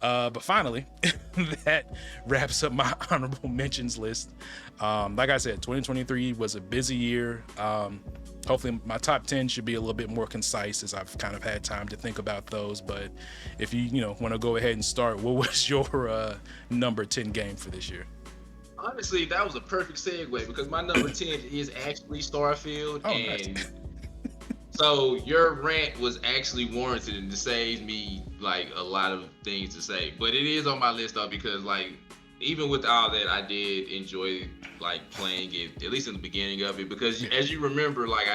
But finally, that wraps up my honorable mentions list. Like I said, 2023 was a busy year. Hopefully my top 10 should be a little bit more concise as I've kind of had time to think about those. But if you want to go ahead and start, what was your number 10 game for this year? Honestly, that was a perfect segue because my number 10 is actually Starfield. Oh, nice. And so your rant was actually warranted and it saves me like a lot of things to say. But it is on my list though because like even with all that I did enjoy like playing it, at least in the beginning of it, because as you remember, like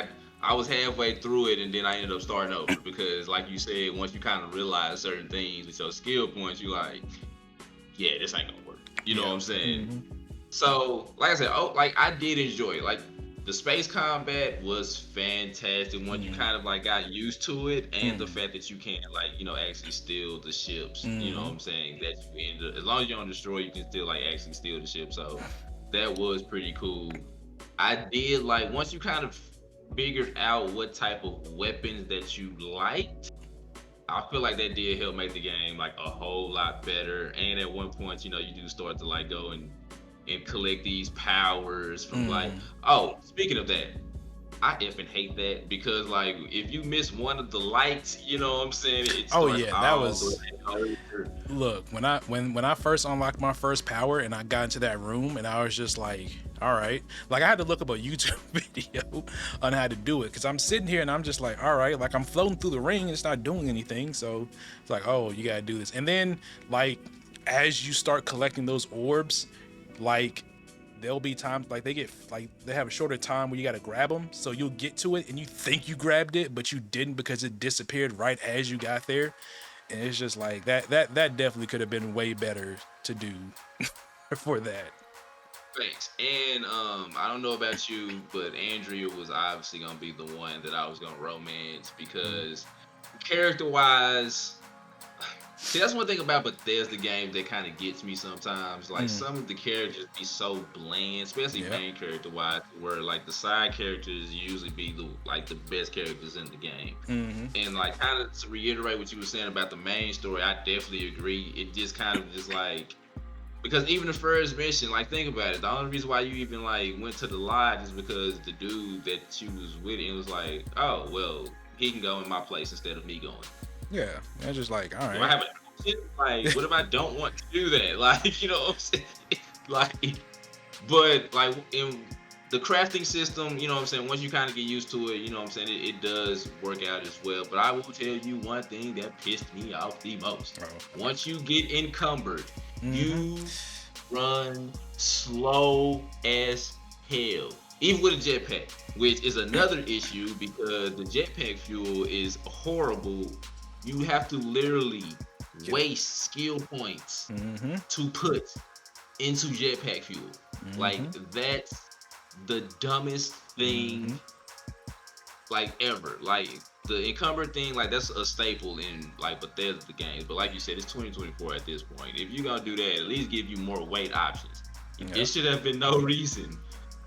I was halfway through it and then I ended up starting over because like you said, once you kind of realize certain things with your skill points, you like, yeah, this ain't gonna work. You know what I'm saying? Mm-hmm. So, like I said, like I did enjoy it. Like the space combat was fantastic once you kind of like got used to it, and the fact that you can like actually steal the ships. You know what I'm saying? That you end up, as long as you don't destroy, you can still like actually steal the ship. So that was pretty cool. I did like once you kind of figured out what type of weapons that you liked. I feel like that did help make the game like a whole lot better. And at one point, you do start to like go and collect these powers from like, oh, speaking of that, I effing hate that because like if you miss one of the lights, you know what I'm saying? It starts That was look, when I first unlocked my first power and I got into that room and I was just like, all right, like I had to look up a YouTube video on how to do it because I'm sitting here and I'm just like, all right, like I'm floating through the ring and it's not doing anything, so it's like, oh, you gotta do this. And then like as you start collecting those orbs, like there'll be times like they have a shorter time where you got to grab them, so you'll get to it and you think you grabbed it but you didn't because it disappeared right as you got there, and it's just like that definitely could have been way better to do for that. Thanks. And I don't know about you, but Andrea was obviously gonna be the one that I was gonna romance because character wise, see, that's one thing about Bethesda games that kind of gets me sometimes. Like some of the characters be so bland, especially main character wise, where like the side characters usually be the best characters in the game. And like kind of to reiterate what you were saying about the main story, I definitely agree. It just kind of just like because even the first mission, like think about it. The only reason why you even like went to the lodge is because the dude that you was with, it was like, oh well, he can go in my place instead of me going. Yeah, it's just like, all right. Do I have an option? Like, what if I don't want to do that? Like, you know what I'm saying? Like, but like in the crafting system, you know what I'm saying? Once you kind of get used to it, you know what I'm saying? It does work out as well. But I will tell you one thing that pissed me off the most. Once you get encumbered, you run slow as hell. Even with a jetpack, which is another issue because the jetpack fuel is horrible. You have to literally waste skill points to put into jetpack fuel. Like that's the dumbest thing like ever. Like the encumbered thing, like that's a staple in like Bethesda games. But like you said, it's 2024 at this point. If you're gonna do that, at least give you more weight options. It should have been no reason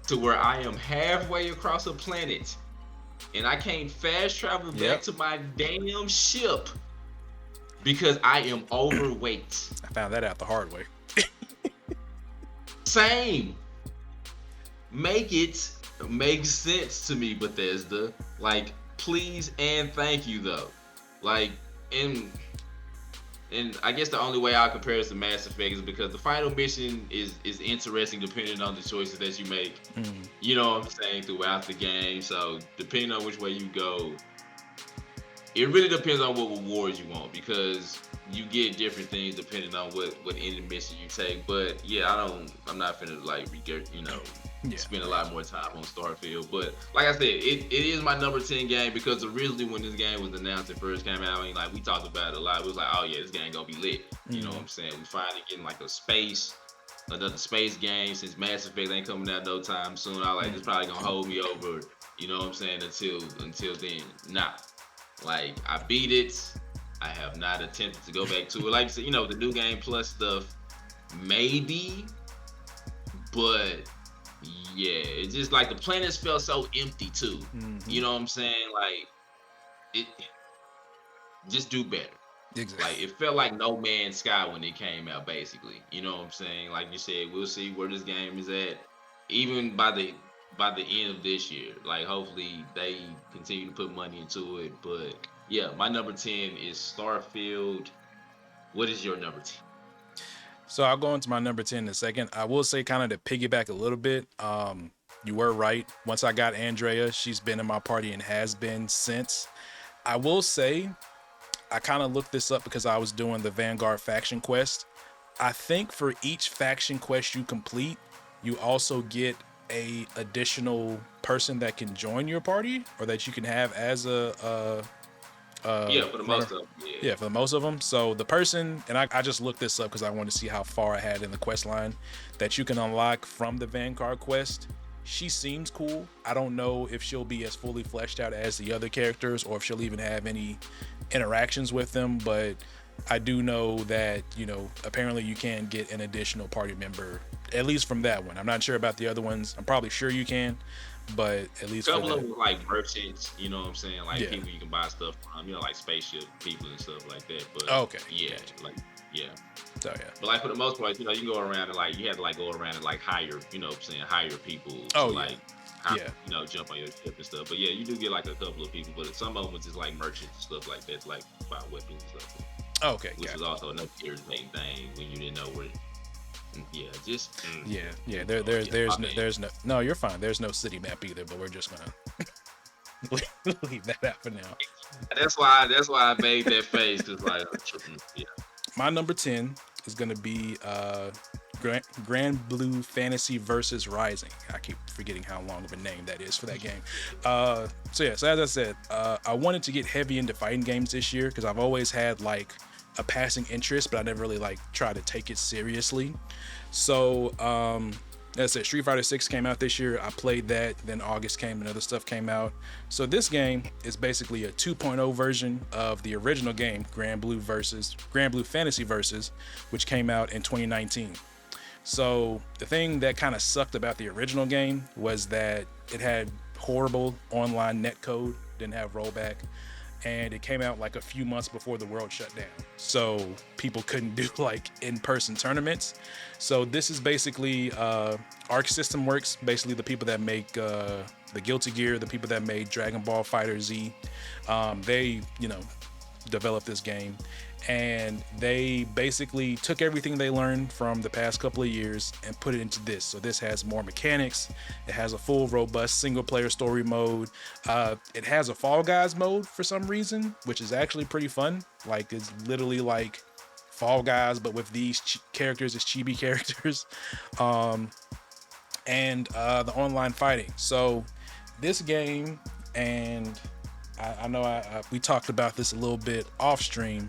to where I am halfway across a planet and I can't fast travel back to my damn ship because I am overweight. I found that out the hard way. Same. Make it make sense to me, Bethesda. Like, please and thank you though. Like, and I guess the only way I'll compare it to Mass Effect is because the final mission is interesting depending on the choices that you make. You know what I'm saying, throughout the game. So depending on which way you go, it really depends on what rewards you want because you get different things depending on what end of mission you take. But yeah, I'm not finna like spend a lot more time on Starfield. But like I said, it is my number 10 game because originally when this game was announced, it first came out, I mean, like we talked about it a lot. It was like, oh yeah, this game gonna be lit. You know what I'm saying? We finally getting like another space game since Mass Effect ain't coming out no time soon. I like it's probably gonna hold me over. You know what I'm saying? Until then, nah. Like I beat it. I have not attempted to go back to it. Like I said, the new game plus stuff, maybe, but yeah, it's just like the planets felt so empty too. You know what I'm saying? Like it just do better. Exactly. Like it felt like No Man's Sky when it came out, basically. You know what I'm saying? Like you said, we'll see where this game is at, even by the end of this year. Like hopefully they continue to put money into it. But yeah, my number 10 is Starfield. What is your number 10? So I'll go into my number 10 in a second. I will say, kind of to piggyback a little bit, you were right. Once I got Andrea, she's been in my party and has been since. I will say, I kind of looked this up because I was doing the Vanguard faction quest. I think for each faction quest you complete, you also get a additional person that can join your party, or that you can have as Yeah, for the runner. most of them. Yeah. Yeah, for the most of them. So the person, and I just looked this up because I wanted to see how far I had in the quest line that you can unlock from the Vanguard quest. She seems cool. I don't know if she'll be as fully fleshed out as the other characters, or if she'll even have any interactions with them, but I do know that, apparently you can get an additional party member, at least from that one. I'm not sure about the other ones. I'm probably sure you can, but at least A for couple of that. them like merchants, you know what I'm saying? Like Yeah. people you can buy stuff from, like spaceship people and stuff like that. But Okay. yeah, Gotcha. like yeah. So yeah. But like for the most part, you can go around and like you had to like go around and like hire, what I'm saying, hire people Oh, to yeah. like jump on your ship and stuff. But yeah, you do get like a couple of people, but some of them is just like merchants and stuff like that, like buy weapons and stuff. Okay. Which Gotcha. is also another irritating thing when you didn't know where. Yeah, just Yeah. No, you're fine. There's no city map either, but we're just gonna leave that out for now. That's why I made that face, because like yeah. My number 10 is gonna be Grand Blue Fantasy versus Rising. I keep forgetting how long of a name that is for that game. So as I said, I wanted to get heavy into fighting games this year because I've always had like a passing interest, but I never really like tried to take it seriously. So as I said, Street Fighter 6 came out this year. I played that. Then August came and other stuff came out. So this game is basically a 2.0 version of the original game, Grand Blue Fantasy Versus, which came out in 2019. So the thing that kind of sucked about the original game was that it had horrible online netcode, didn't have rollback, and it came out like a few months before the world shut down. So people couldn't do like in-person tournaments. So this is basically Arc System Works, basically the people that make the Guilty Gear, the people that made Dragon Ball Fighter Z. They, developed this game, and they basically took everything they learned from the past couple of years and put it into this. So this has more mechanics. It has a full robust single player story mode. It has a Fall Guys mode for some reason, which is actually pretty fun. Like it's literally like Fall Guys, but with these characters as chibi characters. And the online fighting. So this game, and I know we talked about this a little bit off stream,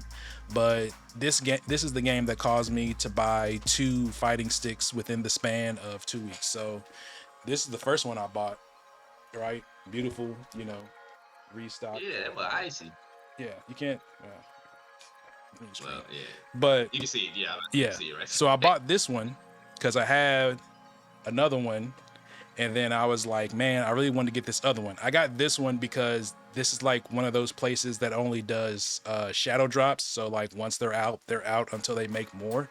but this is the game that caused me to buy 2 fighting sticks within the span of 2 weeks. So this is the first one I bought, right? Beautiful, restock. Yeah, but icy. Yeah, you can't. Well, yeah. But you can see it. Yeah. Yeah. See it right. So I bought this one because I had another one, and then I was like, man, I really wanted to get this other one. I got this one because this is like one of those places that only does shadow drops. So like once they're out until they make more.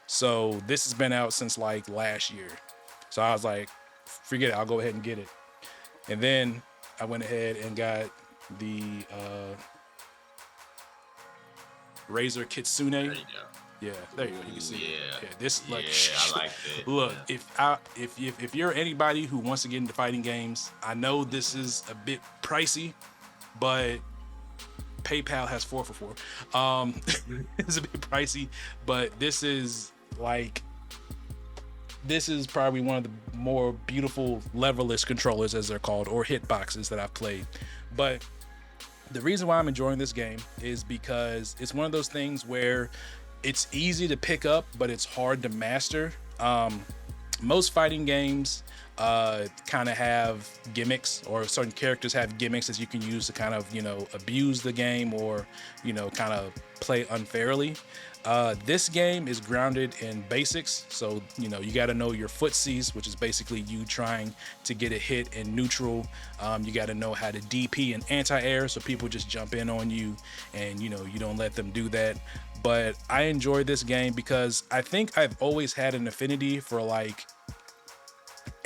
So this has been out since like last year. So I was like, forget it, I'll go ahead and get it. And then I went ahead and got the Razor Kitsune. There you go. Yeah, there you go. You can see. Yeah. Yeah, this like. Yeah, I like that. Look, Yeah. if you're anybody who wants to get into fighting games, I know this is a bit pricey, but PayPal has 4 for 4. It's a bit pricey, but this is probably one of the more beautiful leverless controllers, as they're called, or hitboxes that I've played. But the reason why I'm enjoying this game is because it's one of those things where it's easy to pick up, but it's hard to master. Most fighting games, kind of have gimmicks, or certain characters have gimmicks that you can use to kind of, abuse the game, or, kind of play unfairly. This game is grounded in basics. So, you got to know your footsies, which is basically you trying to get a hit in neutral. You got to know how to DP and anti-air, so people just jump in on you and, you don't let them do that. But I enjoy this game because I think I've always had an affinity for like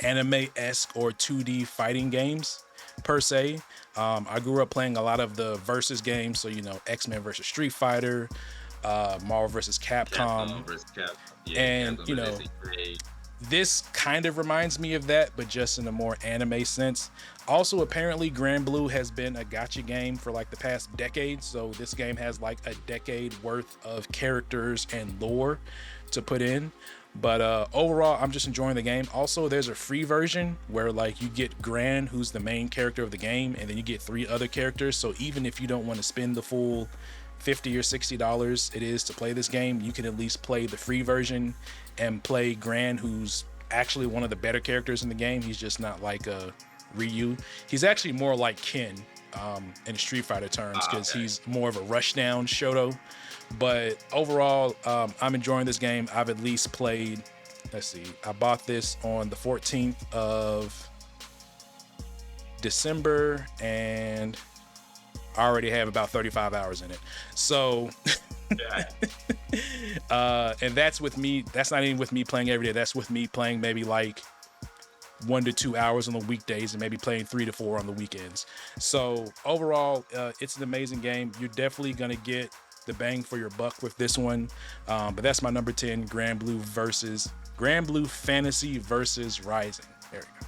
anime-esque or 2D fighting games per se. I grew up playing a lot of the versus games, so X-Men versus Street Fighter, Marvel versus Capcom. Yeah, and this kind of reminds me of that, but just in a more anime sense. Also, apparently Grand Blue has been a gacha game for like the past decade, so this game has like a decade worth of characters and lore to put in. But overall, I'm just enjoying the game. Also, there's a free version where like you get Gran, who's the main character of the game, and then you get 3 other characters. So even if you don't want to spend the full $50 or $60 it is to play this game, you can at least play the free version and play Gran, who's actually one of the better characters in the game. He's just not like a Ryu. He's actually more like Ken in Street Fighter terms, because he's more of a rushdown Shoto. But overall, I'm enjoying this game. I've at least played, let's see, I bought this on the 14th of December, and I already have about 35 hours in it. So, and that's with me. That's not even with me playing every day. That's with me playing maybe like 1 to 2 hours on the weekdays and maybe playing 3 to 4 on the weekends. So overall, it's an amazing game. You're definitely going to get the bang for your buck with this one. But that's my number 10, Grand Blue Fantasy versus Rising. There we go.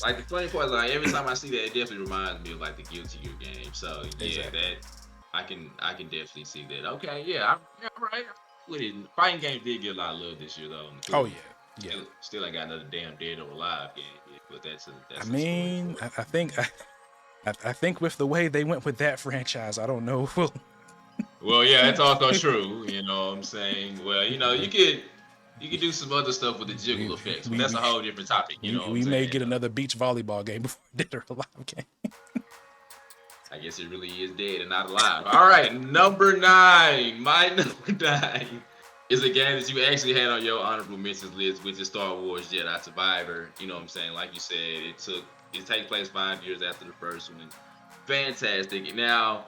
Like the funny part is, like every time I see that, it definitely reminds me of like the Guilty Gear game. So yeah, Exactly. that I can definitely see that. Okay, yeah, right. With it, fighting game did get a lot of love this year though. Oh yeah. Still ain't got another damn Dead or Alive game yet, but that's I mean, I think with the way they went with that franchise, I don't know. Well, yeah, that's also true. You know what I'm saying? Well, you could do some other stuff with the jiggle effects, but that's a whole different topic. We may get another beach volleyball game before Dead or Alive game. I guess it really is dead and not alive. All right, number 9. My number 9 is a game that you actually had on your honorable mentions list, which is Star Wars Jedi Survivor. You know what I'm saying? Like you said, it takes place 5 years after the first one. Fantastic. Now,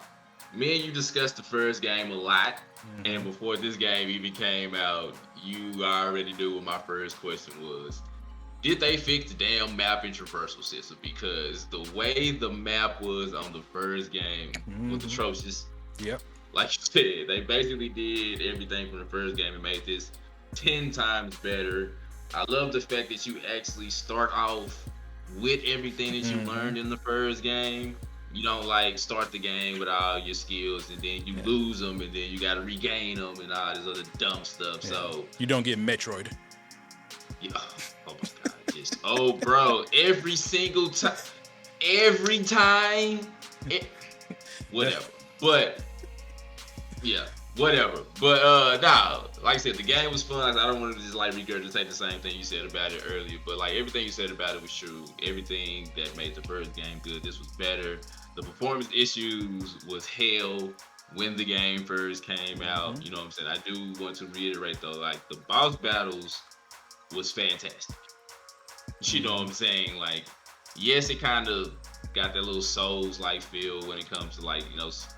me and you discussed the first game a lot, and before this game even came out, you already knew what my first question was. Did they fix the damn map and traversal system? Because the way the map was on the first game was atrocious. Yep. Like you said, they basically did everything from the first game and made this 10 times better. I love the fact that you actually start off with everything that you learned in the first game. You don't like start the game with all your skills and then you lose them and then you got to regain them and all this other dumb stuff. Yeah. So you don't get Metroid. Yeah. Oh my God. Bro, every single time, whatever. But yeah, whatever. But nah, like I said, the game was fun. I don't want to just like regurgitate the same thing you said about it earlier, but like everything you said about it was true. Everything that made the first game good, this was better. The performance issues was hell when the game first came out. You know what I'm saying? I do want to reiterate though, like the boss battles was fantastic. You know what I'm saying? Like, yes, it kind of got that little Souls-like feel when it comes to like,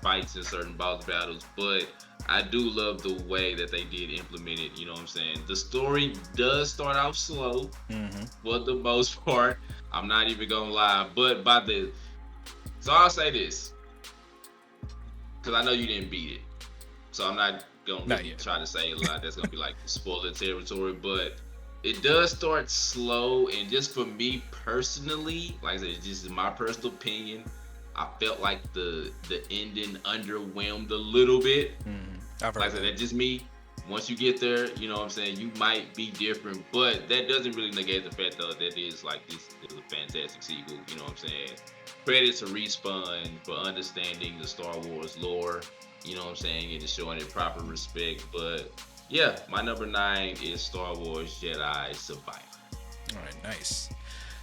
fights in certain boss battles, but I do love the way that they did implement it. You know what I'm saying? The story does start out slow for the most part. I'm not even gonna lie, but so I'll say this, because I know you didn't beat it, so I'm not gonna try to say a lot that's gonna be like spoiler territory, but it does start slow, and just for me personally, like I said, it's just my personal opinion, I felt like the ending underwhelmed a little bit. I've heard like I said, that's just me. Once you get there, you know what I'm saying, you might be different, but that doesn't really negate the fact though that is like this is a fantastic sequel. You know what I'm saying? Credit to Respawn for understanding the Star Wars lore. You know what I'm saying, and showing it proper respect, but. Yeah, my number 9 is Star Wars Jedi Survivor. All right, nice.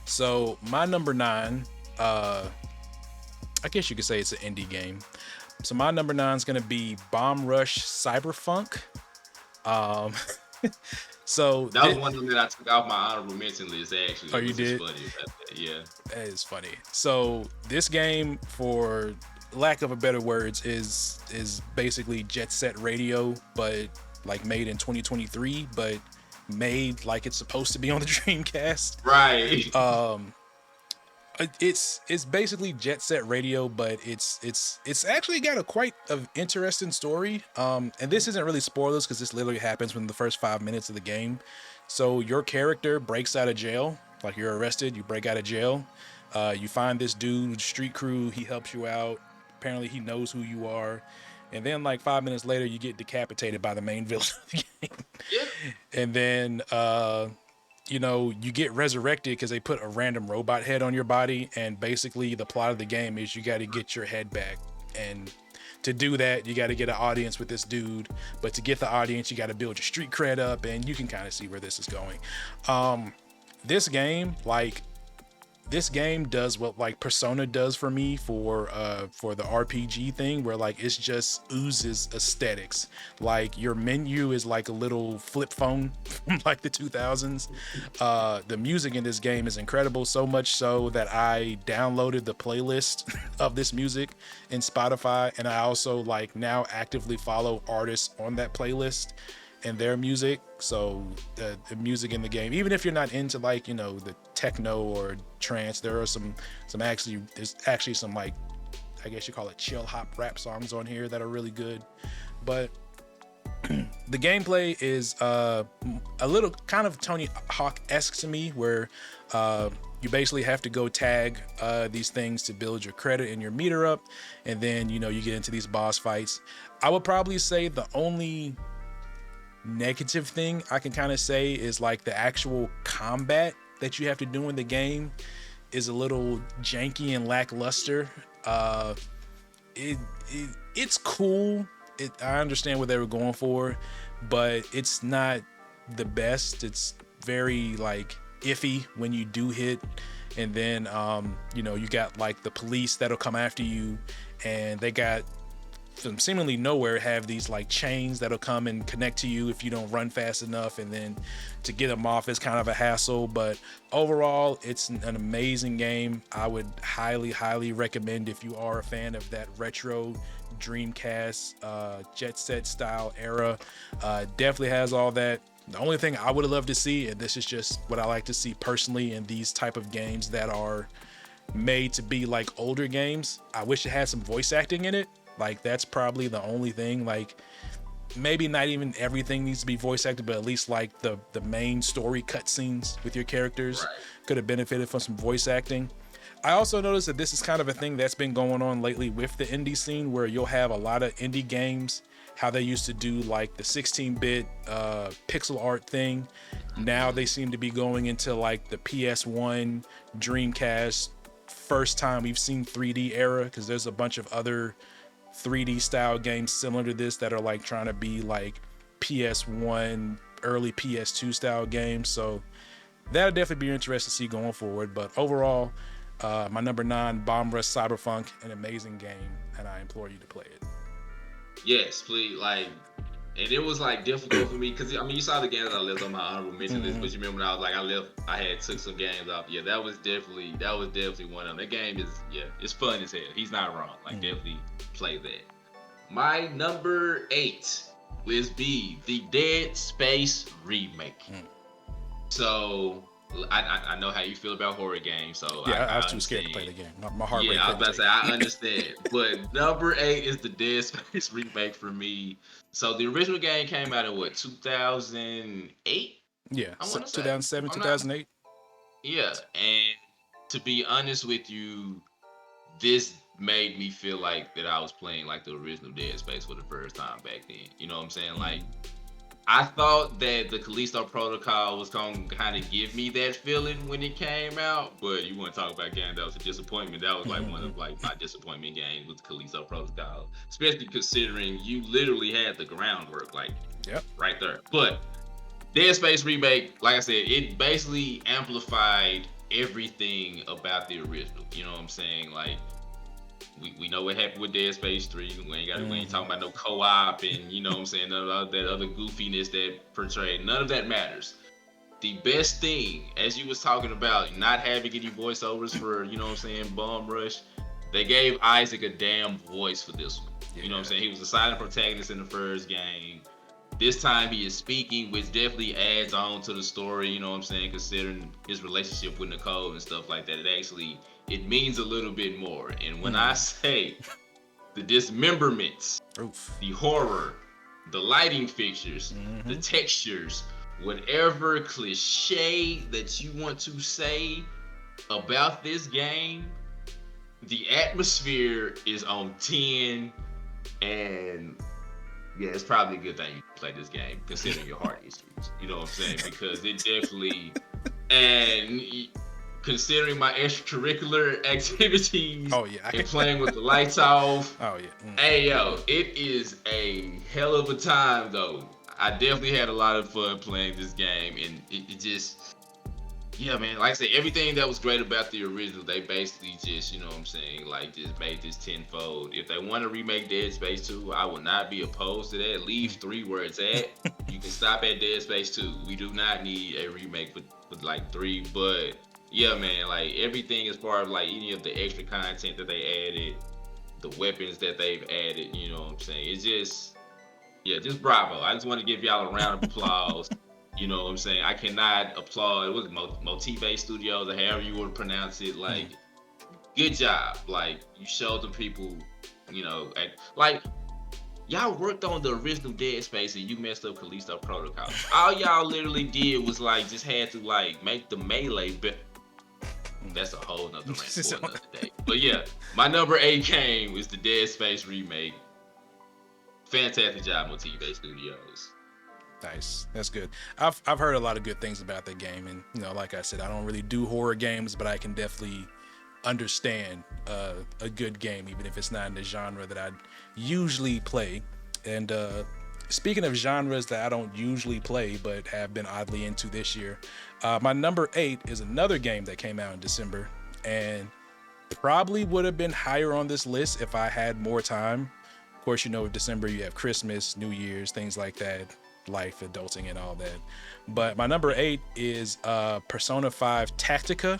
So my number 9, I guess you could say it's an indie game. So my number 9 is gonna be Bomb Rush Cyberpunk. Um, so That was one of them that I took off my honorable mention list. Actually, oh, it you was just did? funny about that. Yeah. That is funny. So this game, for lack of a better words, is basically Jet Set Radio, but like made in 2023, but made like it's supposed to be on the Dreamcast. Right. It's basically Jet Set Radio, but it's actually got a quite of interesting story. And this isn't really spoilers because this literally happens within the first 5 minutes of the game. So your character breaks out of jail, like you're arrested, you break out of jail. You find this dude, street crew, he helps you out. Apparently he knows who you are. And then like 5 minutes later, you get decapitated by the main villain of the game. Yeah. And then you get resurrected because they put a random robot head on your body, and basically the plot of the game is you got to get your head back, and to do that you got to get an audience with this dude, but to get the audience you got to build your street cred up, and you can kind of see where this is going. This game does what like Persona does for me for the RPG thing, where like it's just oozes aesthetics. Like your menu is like a little flip phone from like the 2000s. The music in this game is incredible, so much so that I downloaded the playlist of this music in Spotify, and I also like now actively follow artists on that playlist and their music. So the music in the game, even if you're not into like the techno or trance, there's actually some like, I guess you call it chill hop rap songs on here that are really good. But the gameplay is a little kind of Tony Hawk-esque to me, where you basically have to go tag these things to build your credit and your meter up, and then you get into these boss fights. I would probably say the only negative thing I can kind of say is like the actual combat that you have to do in the game is a little janky and lackluster. It's cool. I understand what they were going for, but it's not the best. It's very like iffy when you do hit, and then you got like the police that'll come after you, and they got from seemingly nowhere have these like chains that'll come and connect to you if you don't run fast enough, and then to get them off is kind of a hassle. But overall, it's an amazing game. I would highly recommend if you are a fan of that retro Dreamcast Jet Set style era. Definitely has all that. The only thing I would have loved to see, and this is just what I like to see personally in these type of games that are made to be like older games, I wish it had some voice acting in it. Like that's probably the only thing. Like maybe not even everything needs to be voice acted, but at least like the main story cutscenes with your characters could have benefited from some voice acting. I also noticed that this is kind of a thing that's been going on lately with the indie scene, where you'll have a lot of indie games, how they used to do like the 16-bit pixel art thing. Now they seem to be going into like the PS1, Dreamcast, first time we've seen 3D era, because there's a bunch of other 3D style games similar to this that are like trying to be like PS1, early PS2 style games. So that'll definitely be interesting to see going forward. But overall, my number 9, Bomb Rush Cyberpunk, an amazing game, and I implore you to play it. Yes, please. And it was like difficult for me because you saw the games I left on my honorable mention list, but you remember when I was like I had took some games off. Yeah, that was definitely one of them. That game is it's fun as hell. He's not wrong. Definitely play that. My number 8 will be the Dead Space remake. So I know how you feel about horror games, so I was too scared to play the game. My heart rate. Yeah, I was about to say I understand, but number 8 is the Dead Space remake for me. So the original game came out in what, 2008? Yeah, 2007, 2008. Yeah, and to be honest with you, this made me feel like that I was playing like the original Dead Space for the first time back then. You know what I'm saying? Like, I thought that the Callisto Protocol was going to kind of give me that feeling when it came out, but you want to talk about a game that was a disappointment. That was like one of like my disappointment games with the Callisto Protocol, especially considering you literally had the groundwork right there. But Dead Space Remake, like I said, it basically amplified everything about the original. You know what I'm saying? Like we know what happened with Dead Space 3. We ain't talking about no co-op and you know what I'm saying, none of that other goofiness that portrayed. None of that matters. The best thing, as you was talking about, not having any voiceovers for, you know what I'm saying, Bum Rush, they gave Isaac a damn voice for this one. Yeah. You know what I'm saying? He was a silent protagonist in the first game. This time he is speaking, which definitely adds on to the story, you know what I'm saying, considering his relationship with Nicole and stuff like that. It means a little bit more. And when I say the dismemberments, the horror, the lighting fixtures, the textures, whatever cliche that you want to say about this game, the atmosphere is on 10, and yeah, it's probably a good thing you play this game considering your heart issues. You know what I'm saying? Because it definitely, and considering my extracurricular activities, and playing with the lights off, hey yo, it is a hell of a time though. I definitely had a lot of fun playing this game, and it just, yeah, man, like I said, everything that was great about the original, they basically just, you know what I'm saying, like just made this tenfold. If they want to remake Dead Space 2, I would not be opposed to that. Leave 3 where it's at. You can stop at Dead Space 2. We do not need a remake with like 3, but yeah, man, like everything as far as like any of the extra content that they added, the weapons that they've added, you know what I'm saying, it's just, yeah, just bravo. I just want to give y'all a round of applause. You know what I'm saying? I cannot applaud, what was it, Motive Studios, or however you would pronounce it. Like, good job. Like, you showed the people, you know, like, y'all worked on the original Dead Space and you messed up Callisto Protocol. All y'all literally did was, like, just had to, like, make the melee better. That's a whole nother rant for another day. But yeah, my number 8 game was the Dead Space remake. Fantastic job, Motive Studios. Nice, that's good. I've heard a lot of good things about that game, and you know, like I said, I don't really do horror games, but I can definitely understand a good game, even if it's not in the genre that I usually play. And speaking of genres that I don't usually play but have been oddly into this year, my number 8 is another game that came out in December, and probably would have been higher on this list if I had more time. Of course, you know, December you have Christmas, New Year's, things like that, life, adulting, and all that. But my number 8 is Persona 5 Tactica.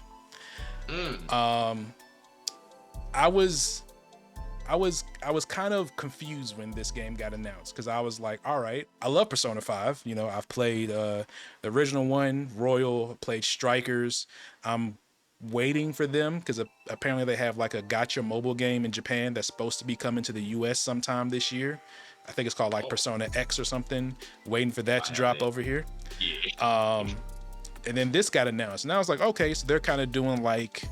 I was kind of confused when this game got announced, because I was like, all right, I love Persona 5. You know, I've played the original one, Royal, played Strikers. I'm waiting for them because apparently they have like a gacha mobile game in Japan that's supposed to be coming to the US sometime this year. I think it's called like Persona X or something. Waiting for that to drop over here. Yeah. And then this got announced, and I was like, okay, so they're kind of doing like,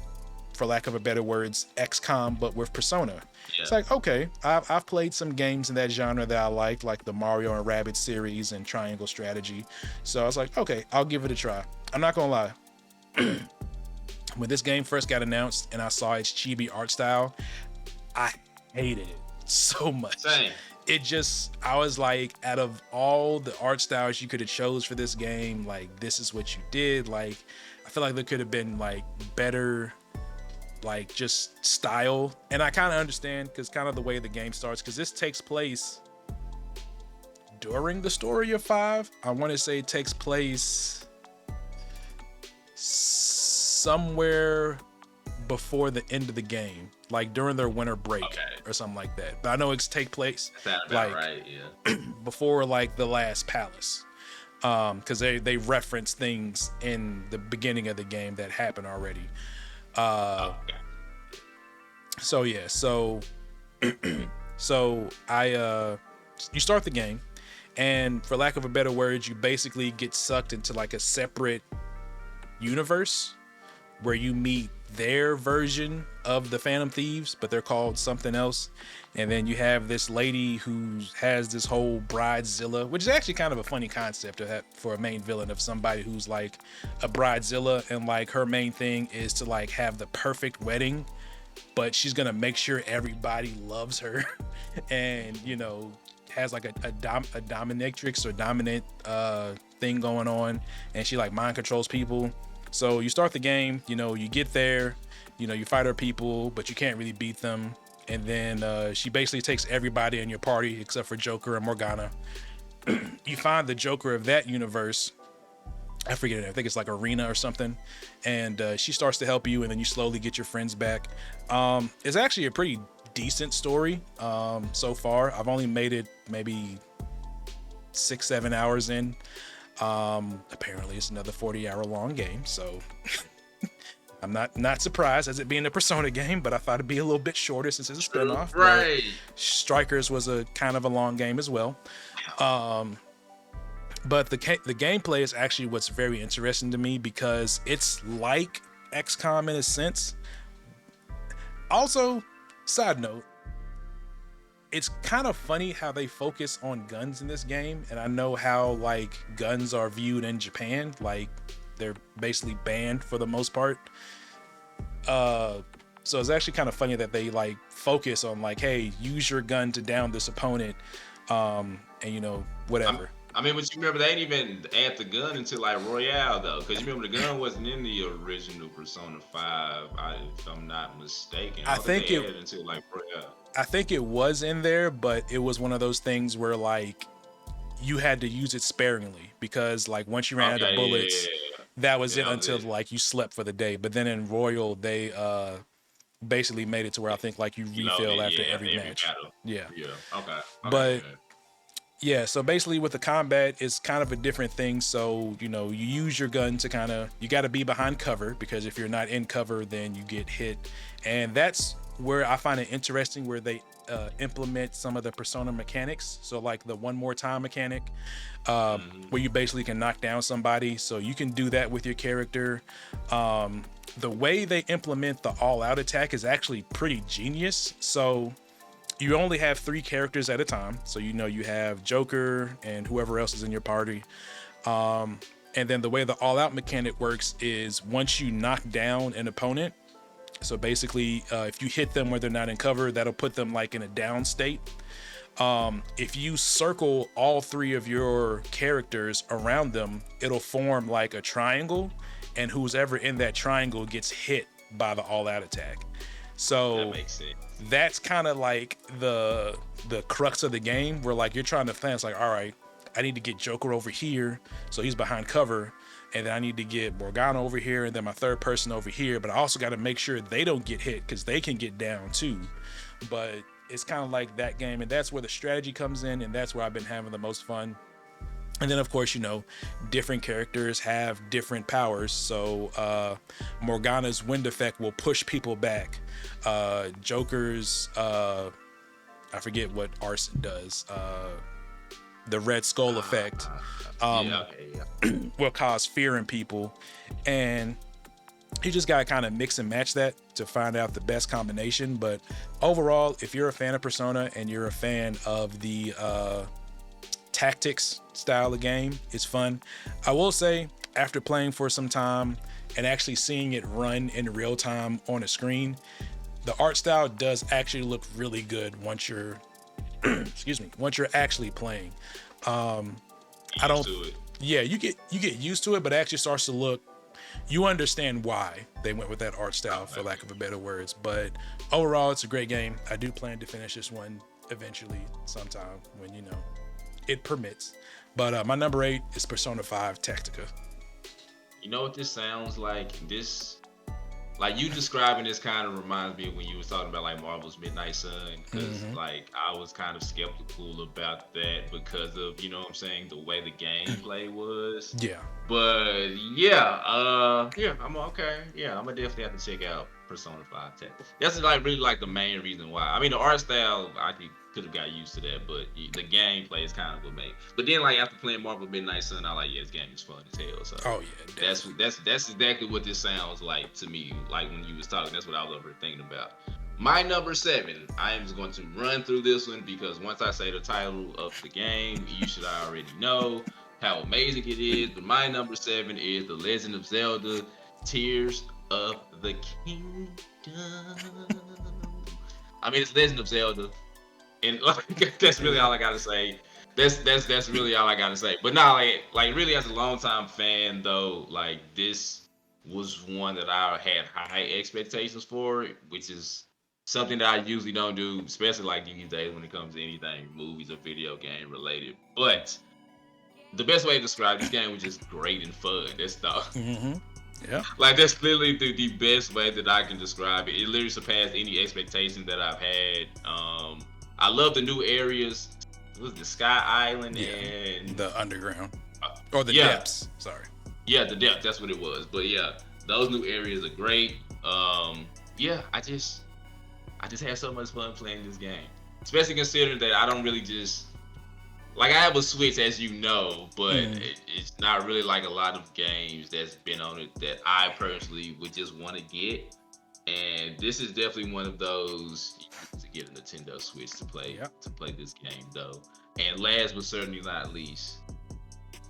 for lack of a better words, XCOM, but with Persona. Yeah. It's like, okay, I've played some games in that genre that I like the Mario and Rabbids series and Triangle Strategy. So I was like, okay, I'll give it a try. I'm not gonna lie. When this game first got announced and I saw its chibi art style, I hated it so much. Same. I was like, out of all the art styles you could have chose for this game, like, this is what you did. Like, I feel like there could have been like better, like, just style. And I kind of understand, because kind of the way the game starts, because this takes place during the story of 5. I want to say it takes place somewhere before the end of the game, like during their winter break or something like that. But I know it's take place like right, yeah. before like the last palace, because they reference things in the beginning of the game that happened already. So yeah, so I you start the game, and for lack of a better word, you basically get sucked into like a separate universe where you meet their version of the Phantom Thieves, but they're called something else. And then you have this lady who has this whole bridezilla, which is actually kind of a funny concept to have for a main villain, of somebody who's like a bridezilla, and like her main thing is to like have the perfect wedding, but she's gonna make sure everybody loves her and, you know, has like a dominatrix or dominant thing going on, and she like mind controls people. So you start the game, you get there, you fight her people, but you can't really beat them. And then she basically takes everybody in your party except for Joker and Morgana. You find the Joker of that universe. I forget it. I think it's like Arena or something. And she starts to help you, and then you slowly get your friends back. It's actually a pretty decent story so far. I've only made it maybe 6-7 hours in. Apparently it's another 40-hour long game, so I'm not surprised as it being a Persona game, but I thought it'd be a little bit shorter since it's a spinoff. Right. Strikers was a kind of a long game as well. But the gameplay is actually what's very interesting to me because it's like XCOM in a sense. Also, side note, it's kind of funny how they focus on guns in this game, and I know how like guns are viewed in Japan, like they're basically banned for the most part. So it's actually kind of funny that they like focus on like, hey, use your gun to down this opponent, and whatever. I mean, but you remember they didn't even add the gun until like Royale though, because you remember the gun wasn't in the original Persona 5, if I'm not mistaken. I think it until like Royale. I think it was in there, but it was one of those things where like you had to use it sparingly because like once you ran out of bullets, that was it until like you slept for the day. But then in Royal, they basically made it to where I think like you refill after every match. Battle. Yeah. Okay. But yeah, so basically with the combat, it's kind of a different thing. So, you use your gun to you got to be behind cover because if you're not in cover, then you get hit. And that's where I find it interesting where they implement some of the Persona mechanics. So like the one more time mechanic, where you basically can knock down somebody. So you can do that with your character. The way they implement the all out attack is actually pretty genius. So you only have 3 characters at a time. So you have Joker and whoever else is in your party. And then the way the all-out mechanic works is once you knock down an opponent, so basically if you hit them where they're not in cover, that'll put them like in a down state. If you circle all 3 of your characters around them, it'll form like a triangle, and who's ever in that triangle gets hit by the all-out attack. So that makes sense. That's kind of like the crux of the game where like you're trying to plan. It's like, all right, I need to get Joker over here, so he's behind cover, and then I need to get Morgana over here, and then my third person over here. But I also got to make sure they don't get hit because they can get down too. But it's kind of like that game, and that's where the strategy comes in, and that's where I've been having the most fun. And then, of course, different characters have different powers. So Morgana's wind effect will push people back. Joker's, I forget what Arson does. The Red Skull effect will cause fear in people. And you just got to kind of mix and match that to find out the best combination. But overall, if you're a fan of Persona and you're a fan of the tactics style of game, it's fun. I will say, after playing for some time and actually seeing it run in real time on a screen, the art style does actually look really good once you're once you're actually playing. You get used to it, but it actually starts to look, you understand why they went with that art style, for lack of a better words. But overall, it's a great game. I do plan to finish this one eventually sometime when it permits. But my number 8 is Persona 5 Tactica. You know what this sounds like? Like you describing this kind of reminds me of when you was talking about like Marvel's Midnight Sun, because like I was kind of skeptical about that because of, the way the gameplay was. Yeah. But I'm okay. Yeah, I'm gonna definitely have to check out Persona 5 Tactica. That's like really like the main reason why. I mean, the art style, I could have got used to that, but the gameplay is kind of what made. But then like after playing Marvel Midnight Sun, I like, this game is fun as hell. So that's exactly what this sounds like to me. Like when you was talking, that's what I was over thinking about. My number 7, I am just going to run through this one because once I say the title of the game, you should already know how amazing it is. But my number 7 is The Legend of Zelda: Tears of the Kingdom. I mean, it's Legend of Zelda. And that's really all I gotta say. That's really all I gotta say. But now, like really, as a longtime fan though, like this was one that I had high expectations for, which is something that I usually don't do, especially like these days when it comes to anything movies or video game related. But the best way to describe this game was just great and fun. That's the Mm-hmm. Yeah. like that's literally the best way that I can describe it. It literally surpassed any expectations that I've had. I love the new areas. It was the Sky Island Yeah. and The underground or the yeah, depths. Sorry. yeah, the depth. That's what it was. But yeah, those new areas are great. Yeah, I just had so much fun playing this game, especially considering that I don't really just like I have a Switch, as you know, but Mm. it's not really like a lot of games that's been on it that I personally would just want to get. And this is definitely one of those you need to get a Nintendo Switch Yep. to play this game though. And last but certainly not least,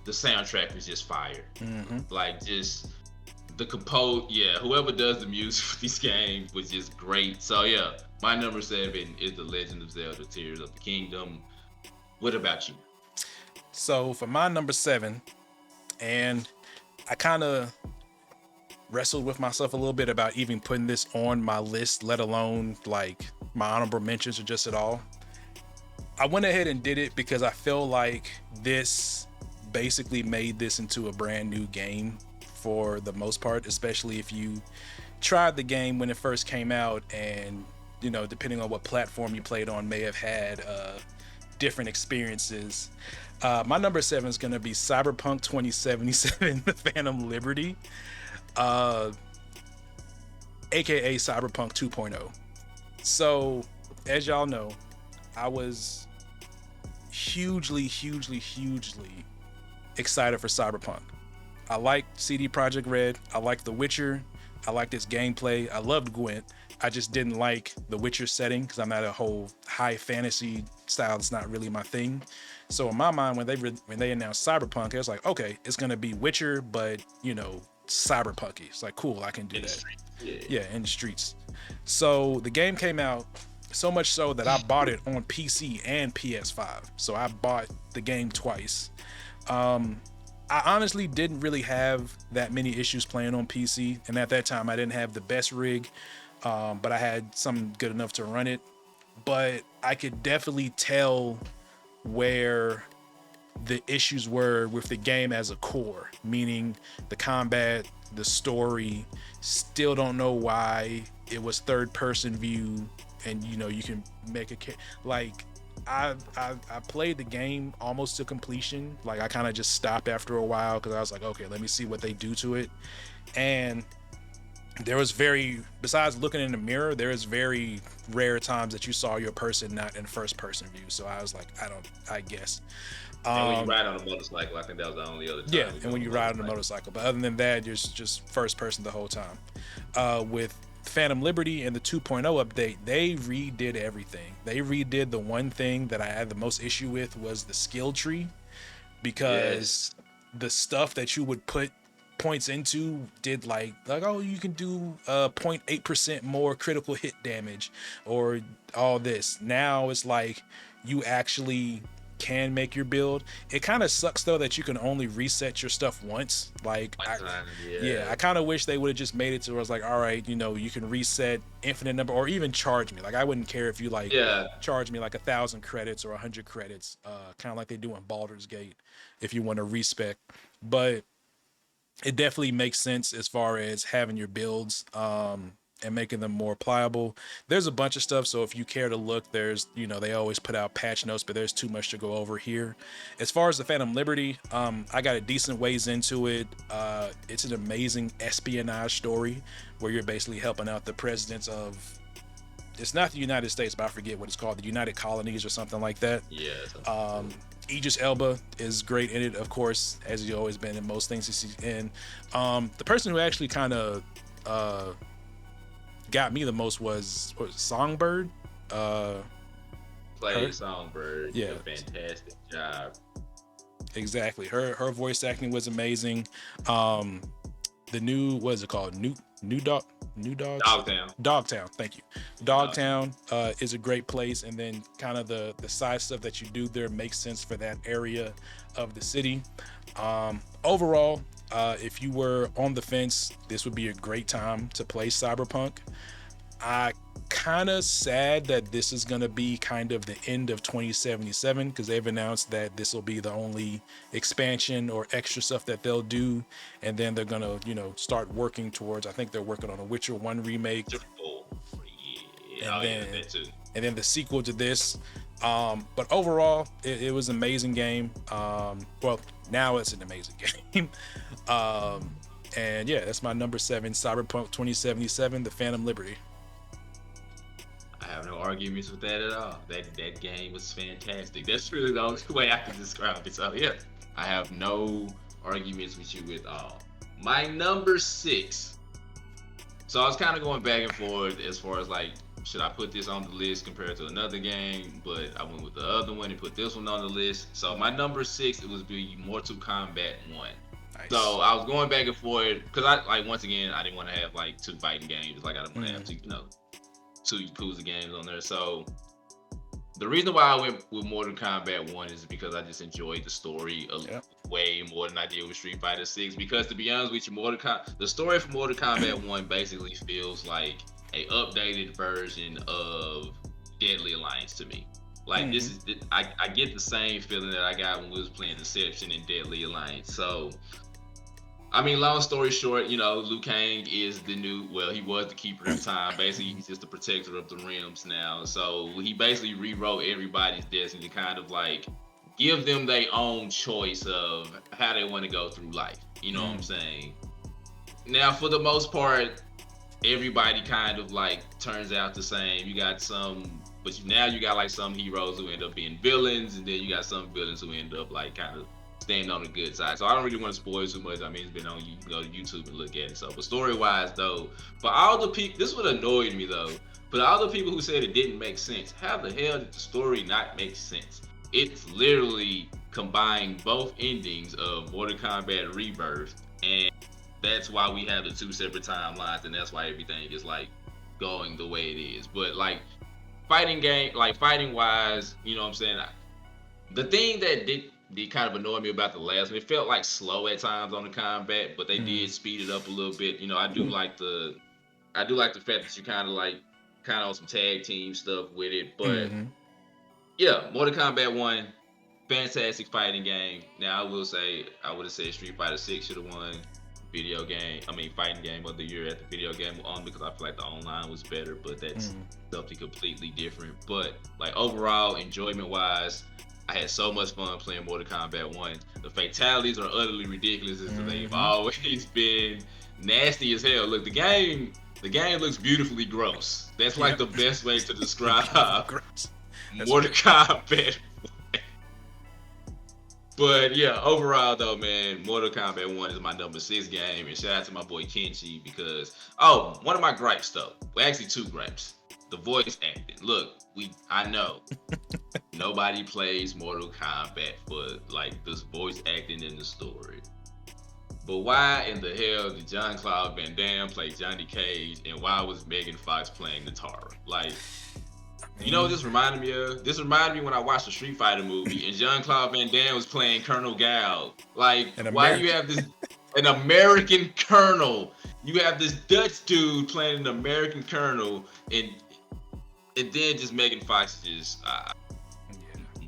the soundtrack is just fire. Mm-hmm. Like just the yeah, whoever does the music for these games was just great. So yeah, my number 7 is The Legend of Zelda: Tears of the Kingdom. What about you? So for my number 7, and I kind of wrestled with myself a little bit about even putting this on my list, let alone like my honorable mentions or just at all. I went ahead and did it because I feel like this basically made this into a brand new game for the most part, especially if you tried the game when it first came out and, you know, depending on what platform you played on, may have had different experiences. My number 7 is going to be Cyberpunk 2077, The Phantom Liberty, aka Cyberpunk 2.0. So, as y'all know, I was hugely excited for Cyberpunk. I like CD Projekt Red. I like The Witcher. I like this gameplay. I loved Gwent. I just didn't like The Witcher setting because I'm not a whole high fantasy style. It's not really my thing. So in my mind, when they announced Cyberpunk, I was like, okay, it's gonna be Witcher, but you know, cyberpunky. It's like, cool, I can do that. Yeah, in the streets. So the game came out, so much so that I bought it on PC and PS5. So I bought the game twice. I honestly didn't really have that many issues playing on PC, and at that time I didn't have the best rig, but I had something good enough to run it. But I could definitely tell where the issues were with the game as a core, meaning the combat, the story. Still don't know why it was third person view, and you know you can make like I played the game almost to completion. Like I kind of just stopped after a while because I was like, okay, let me see what they do to it. And there was besides looking in the mirror, there was very rare times that you saw your person not in first person view. So I was like, I guess. And when you ride on a motorcycle, I think that was the only other time. Yeah, and when you ride on a motorcycle. But other than that, you're just first person the whole time. With Phantom Liberty and the 2.0 update, they redid everything. They redid the one thing that I had the most issue with was the skill tree, because the stuff that you would put points into did like oh, you can do 0.8% more critical hit damage or all this. Now it's like you actually can make your build. It kind of sucks though that you can only reset your stuff once. Like I kind of wish they would have just made it to where I was like, all right, you know, you can reset infinite number, or even charge me. Like I wouldn't care if you like charge me like 1,000 credits or 100 credits, kind of like they do in Baldur's Gate if you want to respec. But it definitely makes sense as far as having your builds and making them more pliable. There's a bunch of stuff, so if you care to look, there's, you know, they always put out patch notes, but there's too much to go over here. As far as the Phantom Liberty, I got a decent ways into it. It's an amazing espionage story where you're basically helping out the presidents of, it's not the United States, but I forget what it's called, the United Colonies or something like that. Idris Elba is great in it, of course, as he's always been in most things he's in. The person who actually kind of got me the most was Songbird. Songbird. Yeah, did a fantastic job. Exactly. Her voice acting was amazing. The new, what is it called? Dogtown. Thank you. Dogtown is a great place, and then kind of the side stuff that you do there makes sense for that area of the city. Overall, If you were on the fence, this would be a great time to play Cyberpunk. I kind of sad that this is going to be kind of the end of 2077 because they've announced that this will be the only expansion or extra stuff that they'll do, and then they're going to, start working towards, I think they're working on a Witcher 1 remake. And then the sequel to this. But overall, it was an amazing game. Well, now it's an amazing game. And yeah, that's my number 7, Cyberpunk 2077, The Phantom Liberty. I have no arguments with that at all. That game was fantastic. That's really the only way I can describe it. So yeah, I have no arguments with you at all. My number 6. So I was kind of going back and forth as far as like, should I put this on the list compared to another game? But I went with the other one and put this one on the list. So my number 6, it was be Mortal Kombat 1. Nice. So I was going back and forth because once again, I didn't want to have like 2 fighting games. Like I didn't want to have 2, 2 Yakuza games on there. So the reason why I went with Mortal Kombat 1 is because I just enjoyed the story way more than I did with Street Fighter 6. Because to be honest with you, the story for Mortal Kombat 1 basically feels like a updated version of Deadly Alliance to me. Like this is, I get the same feeling that I got when we was playing Deception and Deadly Alliance. So, I mean, long story short, Liu Kang is he was the keeper of time. Basically, he's just the protector of the realms now. So he basically rewrote everybody's destiny to kind of like give them their own choice of how they want to go through life. You know what I'm saying? Now, for the most part, everybody kind of like turns out the same. You got some, but now you got like some heroes who end up being villains, and then you got some villains who end up like kind of staying on the good side. So I don't really want to spoil too much. I mean, it's been on, you can go to YouTube and look at it. So, but story wise though, for all the people, this would annoyed me though. But all the people who said it didn't make sense, how the hell did the story not make sense? It's literally combined both endings of Mortal Kombat Rebirth, and that's why we have the 2 separate timelines, and that's why everything is like going the way it is. But like fighting wise, you know what I'm saying? The thing that did kind of annoy me about the last one, it felt like slow at times on the combat, but they did speed it up a little bit. I do like the fact that you kind of on some tag team stuff with it. But yeah, Mortal Kombat 1, fantastic fighting game. Now I would have said Street Fighter 6 should have won fighting game of the year at the video game on, because I feel like the online was better, but that's something completely different. But like overall, enjoyment wise, I had so much fun playing Mortal Kombat 1. The fatalities are utterly ridiculous as they've always been. Nasty as hell. Look, the game looks beautifully gross. That's like the best way to describe Mortal Kombat. But yeah, overall though, man, Mortal Kombat 1 is my number 6 game, and shout out to my boy Kenshi because, one of my gripes though, well actually 2 gripes, the voice acting. Look, I know nobody plays Mortal Kombat for like this voice acting in the story, but why in the hell did Jean-Claude Van Damme play Johnny Cage, and why was Megan Fox playing Nitara? Like, you know what this reminded me of? This reminded me when I watched the Street Fighter movie and Jean-Claude Van Damme was playing Colonel Gao. Like, why do you have an American colonel? You have this Dutch dude playing an American colonel, and then just Megan Fox just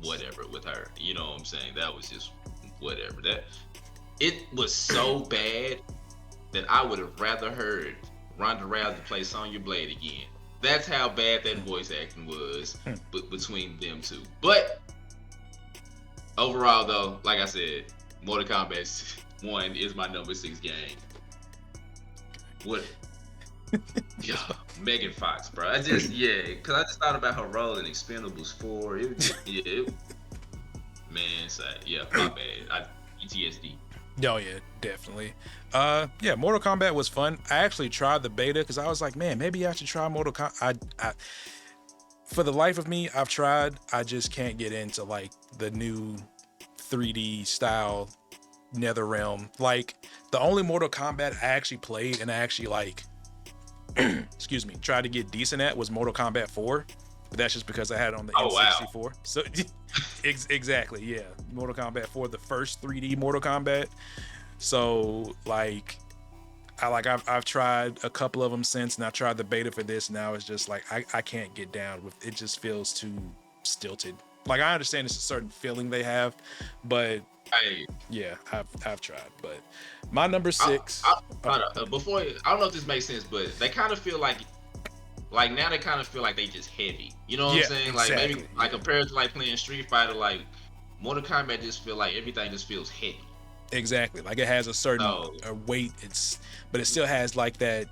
whatever with her. You know what I'm saying? That was just whatever. It was so bad that I would have rather heard Ronda Rousey play Sonya Blade again. That's how bad that voice acting was between them two. But overall, though, like I said, Mortal Kombat 1 is my number 6 game. What? Yeah, Megan Fox, bro. Because I just thought about her role in Expendables 4. My bad. PTSD. Oh yeah, definitely. Mortal Kombat was fun. I actually tried the beta because I was like, man, maybe I should try Mortal Kombat. I for the life of me, I've tried. I just can't get into like the new 3D style NetherRealm. Like the only Mortal Kombat I actually played and I actually like, excuse me, tried to get decent at was Mortal Kombat 4. But that's just because I had it on the N64. Wow. So exactly, yeah. Mortal Kombat 4, the first 3D Mortal Kombat. So like I've tried a couple of them since, and I tried the beta for this. Now it's just like I can't get down with it. Just feels too stilted. Like I understand it's a certain feeling they have, but yeah, I've tried. But my number 6. Before I don't know if this makes sense, but they kind of feel like now they kind of feel like they just heavy. You know what I'm saying? Exactly, like maybe like compared to like playing Street Fighter, like Mortal Kombat just feel like everything just feels heavy. Exactly, like it has a certain weight. But it still has like that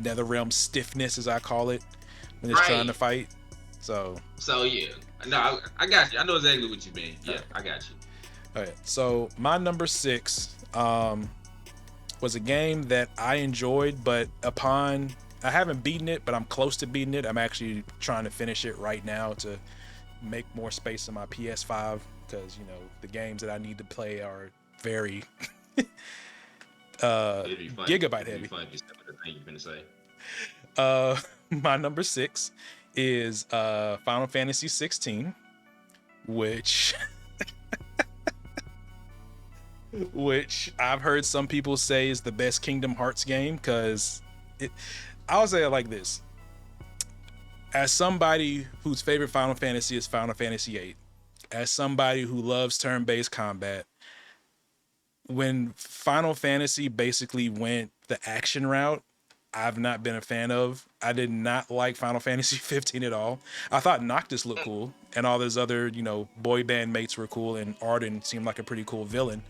NetherRealm stiffness, as I call it, when it's trying to fight. So yeah, no, I got you. I know exactly what you mean. Yeah, I got you. All right, so my number 6 was a game that I enjoyed, but I haven't beaten it, but I'm close to beating it. I'm actually trying to finish it right now to make more space on my PS5 because the games that I need to play are very gigabyte heavy. My number 6 is Final Fantasy XVI, which I've heard some people say is the best Kingdom Hearts game, because I'll say it like this. As somebody whose favorite Final Fantasy is Final Fantasy VIII, as somebody who loves turn-based combat, when Final Fantasy basically went the action route, I've not been a fan of. I did not like Final Fantasy 15 at all. I thought Noctis looked cool, and all those other, boy band mates were cool, and Arden seemed like a pretty cool villain.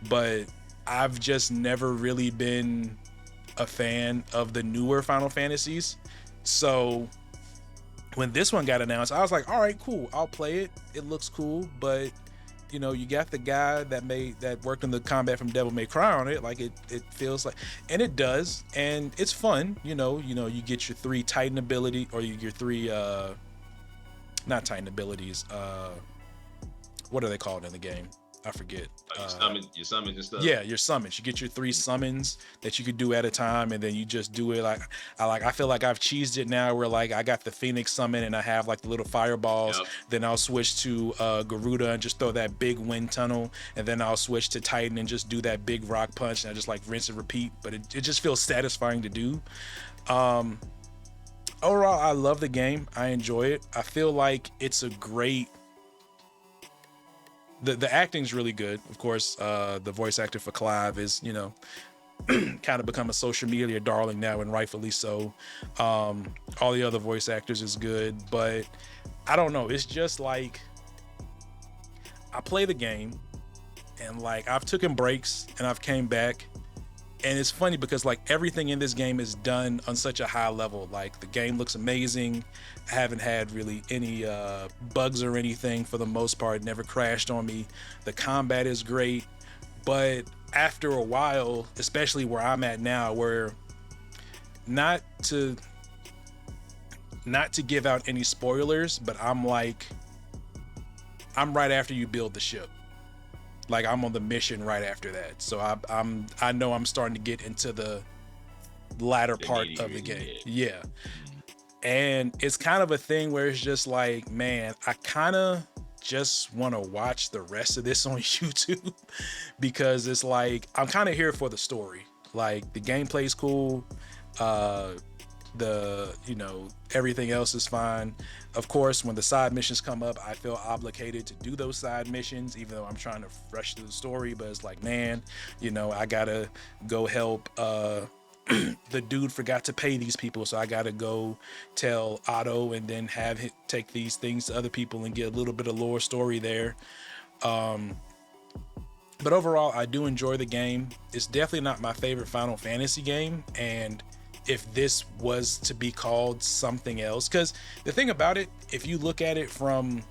But I've just never really been a fan of the newer Final Fantasies. So when this one got announced, I was like, all right, cool, I'll play it. It looks cool, but you got the guy that worked on the combat from Devil May Cry on it. Like it feels like, and it does, and it's fun. You get your 3 Titan ability, or your 3 not Titan abilities. What are they called in the game? I forget. Your summons and stuff. Yeah, your summons. You get your 3 summons that you could do at a time, and then you just do it. I feel like I've cheesed it now, where like I got the Phoenix summon and I have like the little fireballs. Yep. Then I'll switch to Garuda and just throw that big wind tunnel, and then I'll switch to Titan and just do that big rock punch, and I just like rinse and repeat. But it just feels satisfying to do. Overall, I love the game. I enjoy it. I feel like it's a great. The acting's really good. Of course, the voice actor for Clive is, kind of become a social media darling now, and rightfully so. All the other voice actors is good, but I don't know. It's just like I play the game, and like I've taken breaks and I've came back, and it's funny because like everything in this game is done on such a high level. Like the game looks amazing. I haven't had really any bugs or anything for the most part. Never crashed on me. The combat is great, but after a while, especially where I'm at now, where not to give out any spoilers, but I'm right after you build the ship. Like I'm on the mission right after that. So I know I'm starting to get into the latter part of the game. Yeah. And it's kind of a thing where it's just like, man, I kind of just want to watch the rest of this on YouTube, because it's like I'm kind of here for the story. Like the gameplay's cool, everything else is fine. Of course, when the side missions come up, I feel obligated to do those side missions, even though I'm trying to rush through the story. But it's like, man, I gotta go help the dude forgot to pay these people, so I gotta go tell Otto and then have him take these things to other people and get a little bit of lore story there. But overall, I do enjoy the game. It's definitely not my favorite Final Fantasy game, and if this was to be called something else, because the thing about it, if you look at it from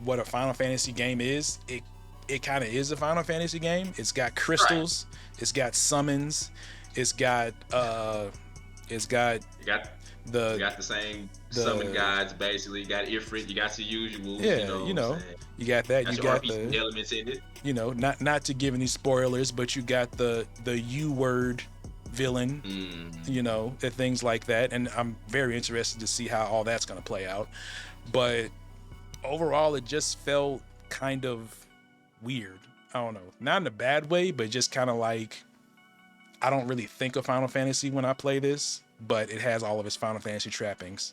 what a Final Fantasy game is, it kind of is a Final Fantasy game. It's got crystals, it's got summons, it's got the same summon guides, basically. You got Ifrit, you got the usual. You got that. You got RPG the elements in it. Not to give any spoilers, but you got the U word villain, and things like that. And I'm very interested to see how all that's going to play out. But overall, it just felt kind of weird. I don't know, not in a bad way, but just kind of like, I don't really think of Final Fantasy when I play this, but it has all of its Final Fantasy trappings.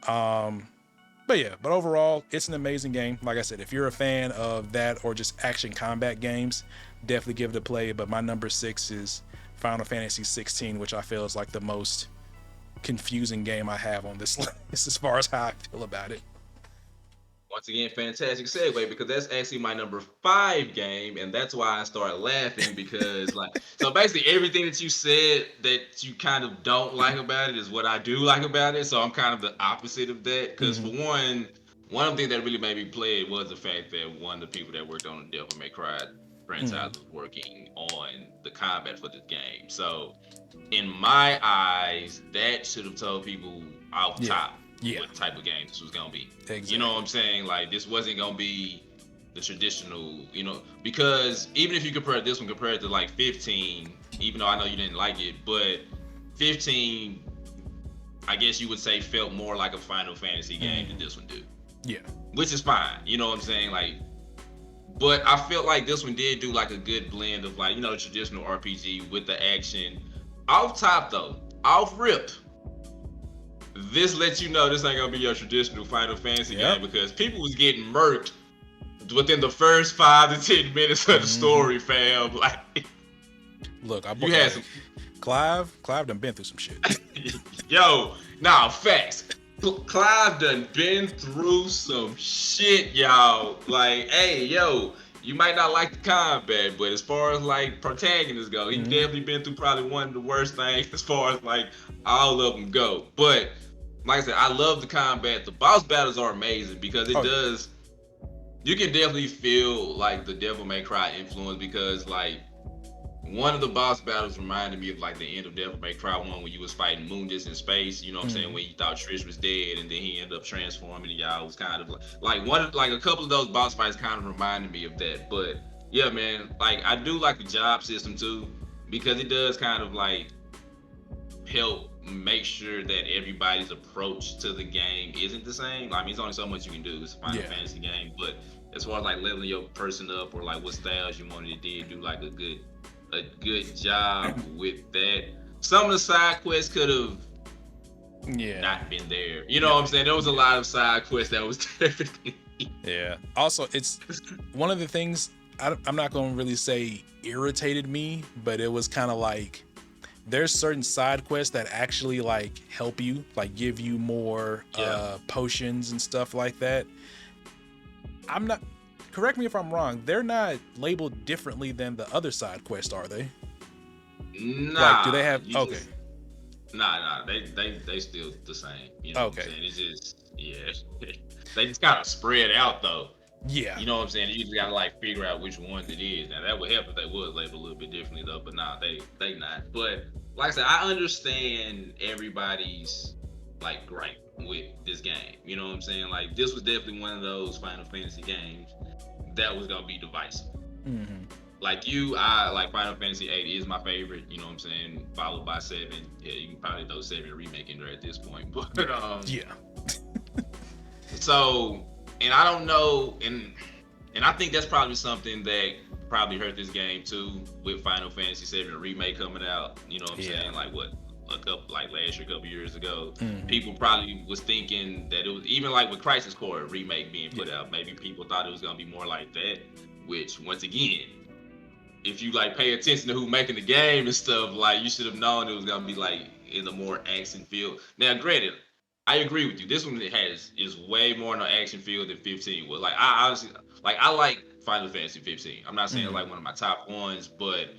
But yeah, but overall, it's an amazing game. Like I said, if you're a fan of that or just action combat games, definitely give it a play. But my number 6 is Final Fantasy XVI, which I feel is like the most confusing game I have on this list as far as how I feel about it. Once again, fantastic segue, because that's actually my number 5 game, and that's why I started laughing, because like, so basically everything that you said that you kind of don't like about it is what I do like about it. So I'm kind of the opposite of that, because for one of the things that really made me play it was the fact that one of the people that worked on the Devil May Cry franchise was working on the combat for this game. So in my eyes, that should have told people off top what type of game this was gonna be. Exactly. You know what I'm saying? Like, this wasn't gonna be the traditional, you know, because even if you compare this one compared to like 15, even though I know you didn't like it, but 15, I guess you would say felt more like a Final Fantasy game than this one do. Yeah. Which is fine, you know what I'm saying? Like, but I felt like this one did do like a good blend of, like, you know, traditional RPG with the action. Off top though, off rip, this lets you know this ain't gonna be your traditional Final Fantasy game, because people was getting murked within the first 5 to 10 minutes of the story, fam. Like, look, you had some Clive done been through some shit. Yo, nah, facts. Clive done been through some shit, y'all. Like, hey, yo, you might not like the combat, but as far as like protagonists go, he definitely been through probably one of the worst things as far as like all of them go. But like I said, I love the combat. The boss battles are amazing, because it does. You can definitely feel like the Devil May Cry influence, because like one of the boss battles reminded me of like the end of Devil May Cry 1, when you was fighting Mundus in space. You know what I'm saying? When you thought Trish was dead, and then he ended up transforming, and y'all was kind of like a couple of those boss fights kind of reminded me of that. But yeah, man, like I do like the job system too, because it does kind of like help make sure that everybody's approach to the game isn't the same. I mean, it's only so much you can do. It's a Final Fantasy game, but as far as like leveling your person up, or like what styles you wanted to do like a good job with that. Some of the side quests could have not been there. You know what I'm saying? There was a lot of side quests that was definitely. Yeah. Also, it's one of the things I'm not going to really say irritated me, but it was kind of like, there's certain side quests that actually like help you, like give you more potions and stuff like that. Correct me if I'm wrong, they're not labeled differently than the other side quests, are they? Nah. Like, do they have Nah, they still the same. You know what I'm saying? It's just they just kind of spread out though. Yeah. You know what I'm saying? You just gotta like figure out which ones it is. Now that would help if they would label a little bit differently though, but nah, they not. But like I said, I understand everybody's like gripe with this game. You know what I'm saying? Like, this was definitely one of those Final Fantasy games that was gonna be divisive. Like I like Final Fantasy VIII is my favorite. You know what I'm saying? Followed by 7. Yeah, you can probably throw 7 Remake in there at this point. But so, and I don't know, and I think that's probably something that probably hurt this game too, with Final Fantasy VII Remake coming out. You know what I'm saying? Like last year, a couple years ago, people probably was thinking that it was, even like with Crisis Core Remake being put out, maybe people thought it was gonna be more like that. Which, once again, if you like pay attention to who making the game and stuff, like, you should have known it was gonna be like in a more action field. Now, granted, I agree with you. This one is way more in an action field than 15 was. Like, I honestly, like, I like Final Fantasy 15. I'm not saying it's like one of my top ones, but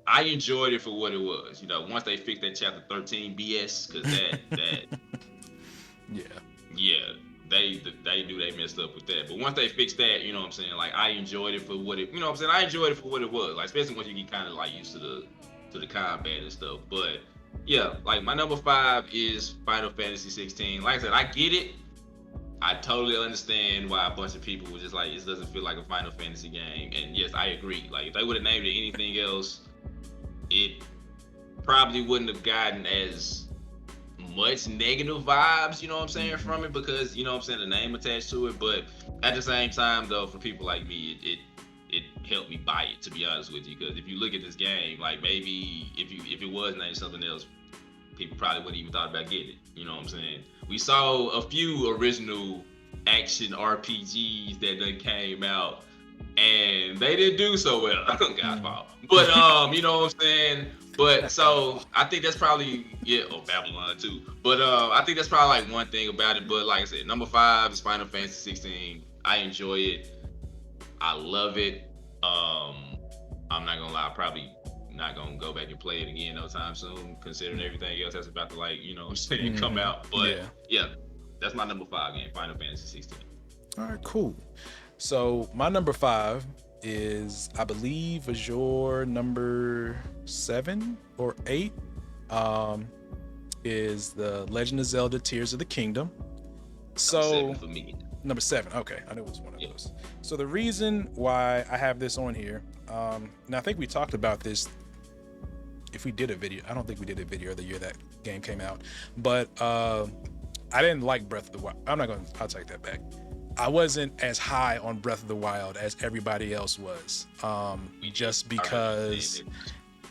I enjoyed it for what it was. You know, once they fixed that chapter 13 BS, because that they messed up with that. But once they fixed that, you know what I'm saying, like, I enjoyed it for what it, you know what I'm saying, I enjoyed it for what it was. Like, especially once you get kind of like used to the combat and stuff. But yeah, like, my number 5 is Final Fantasy 16. Like I said, I get it. I totally understand why a bunch of people were just like, it doesn't feel like a Final Fantasy game. And yes, I agree. Like, if they would have named it anything else, it probably wouldn't have gotten as much negative vibes, you know what I'm saying, from it, because, you know what I'm saying, the name attached to it. But at the same time, though, for people like me, it helped me buy it, to be honest with you. Because if you look at this game, like maybe if it was named something else, people probably wouldn't even thought about getting it. You know what I'm saying? We saw a few original action RPGs that then came out, and they didn't do so well. God's fault. But you know what I'm saying? But so I think that's probably Babylon too. But I think that's probably like one thing about it. But like I said, number 5 is Final Fantasy 16. I enjoy it. I love it. I'm not gonna lie, probably not gonna go back and play it again no time soon, considering everything else that's about to, like, you know what I'm saying, come out. But yeah, that's my number 5 game, Final Fantasy 16. All right, cool. So my number 5 is, I believe, is your number 7 or 8. Is the Legend of Zelda: Tears of the Kingdom. So Number 7 for me. Number 7. Okay, I knew it was one of those. So the reason why I have this on here, now I think we talked about this. If we did a video, I don't think we did a video the year that game came out, but I didn't like Breath of the Wild. I'll take that back. I wasn't as high on Breath of the Wild as everybody else was, just because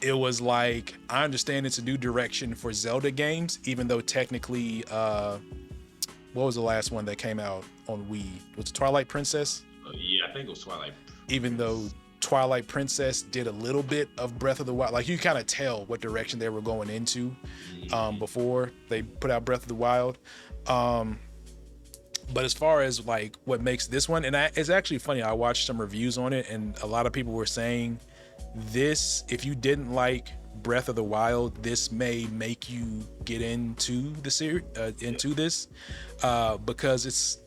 it was like, I understand it's a new direction for Zelda games, even though technically, what was the last one that came out on Wii? Was it Twilight Princess? Yeah, I think it was Twilight. Even though Twilight Princess did a little bit of Breath of the Wild, like you kind of tell what direction they were going into before they put out Breath of the Wild. But as far as like what makes this one, and it's actually funny, I watched some reviews on it, and a lot of people were saying this, if you didn't like Breath of the Wild, this may make you get into the series, into this, because it's,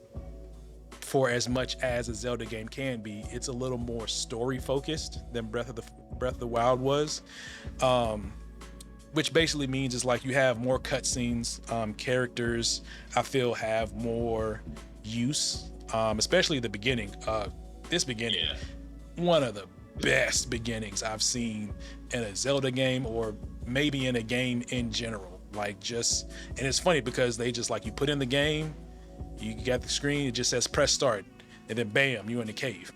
for as much as a Zelda game can be, it's a little more story focused than Breath of the Wild was, which basically means it's like you have more cutscenes. Characters, I feel, have more use, especially the beginning. This beginning, one of the best beginnings I've seen in a Zelda game, or maybe in a game in general. Like, just, and it's funny because they just, like, you put in the game, you got the screen, it just says press start, and then bam, you in the cave.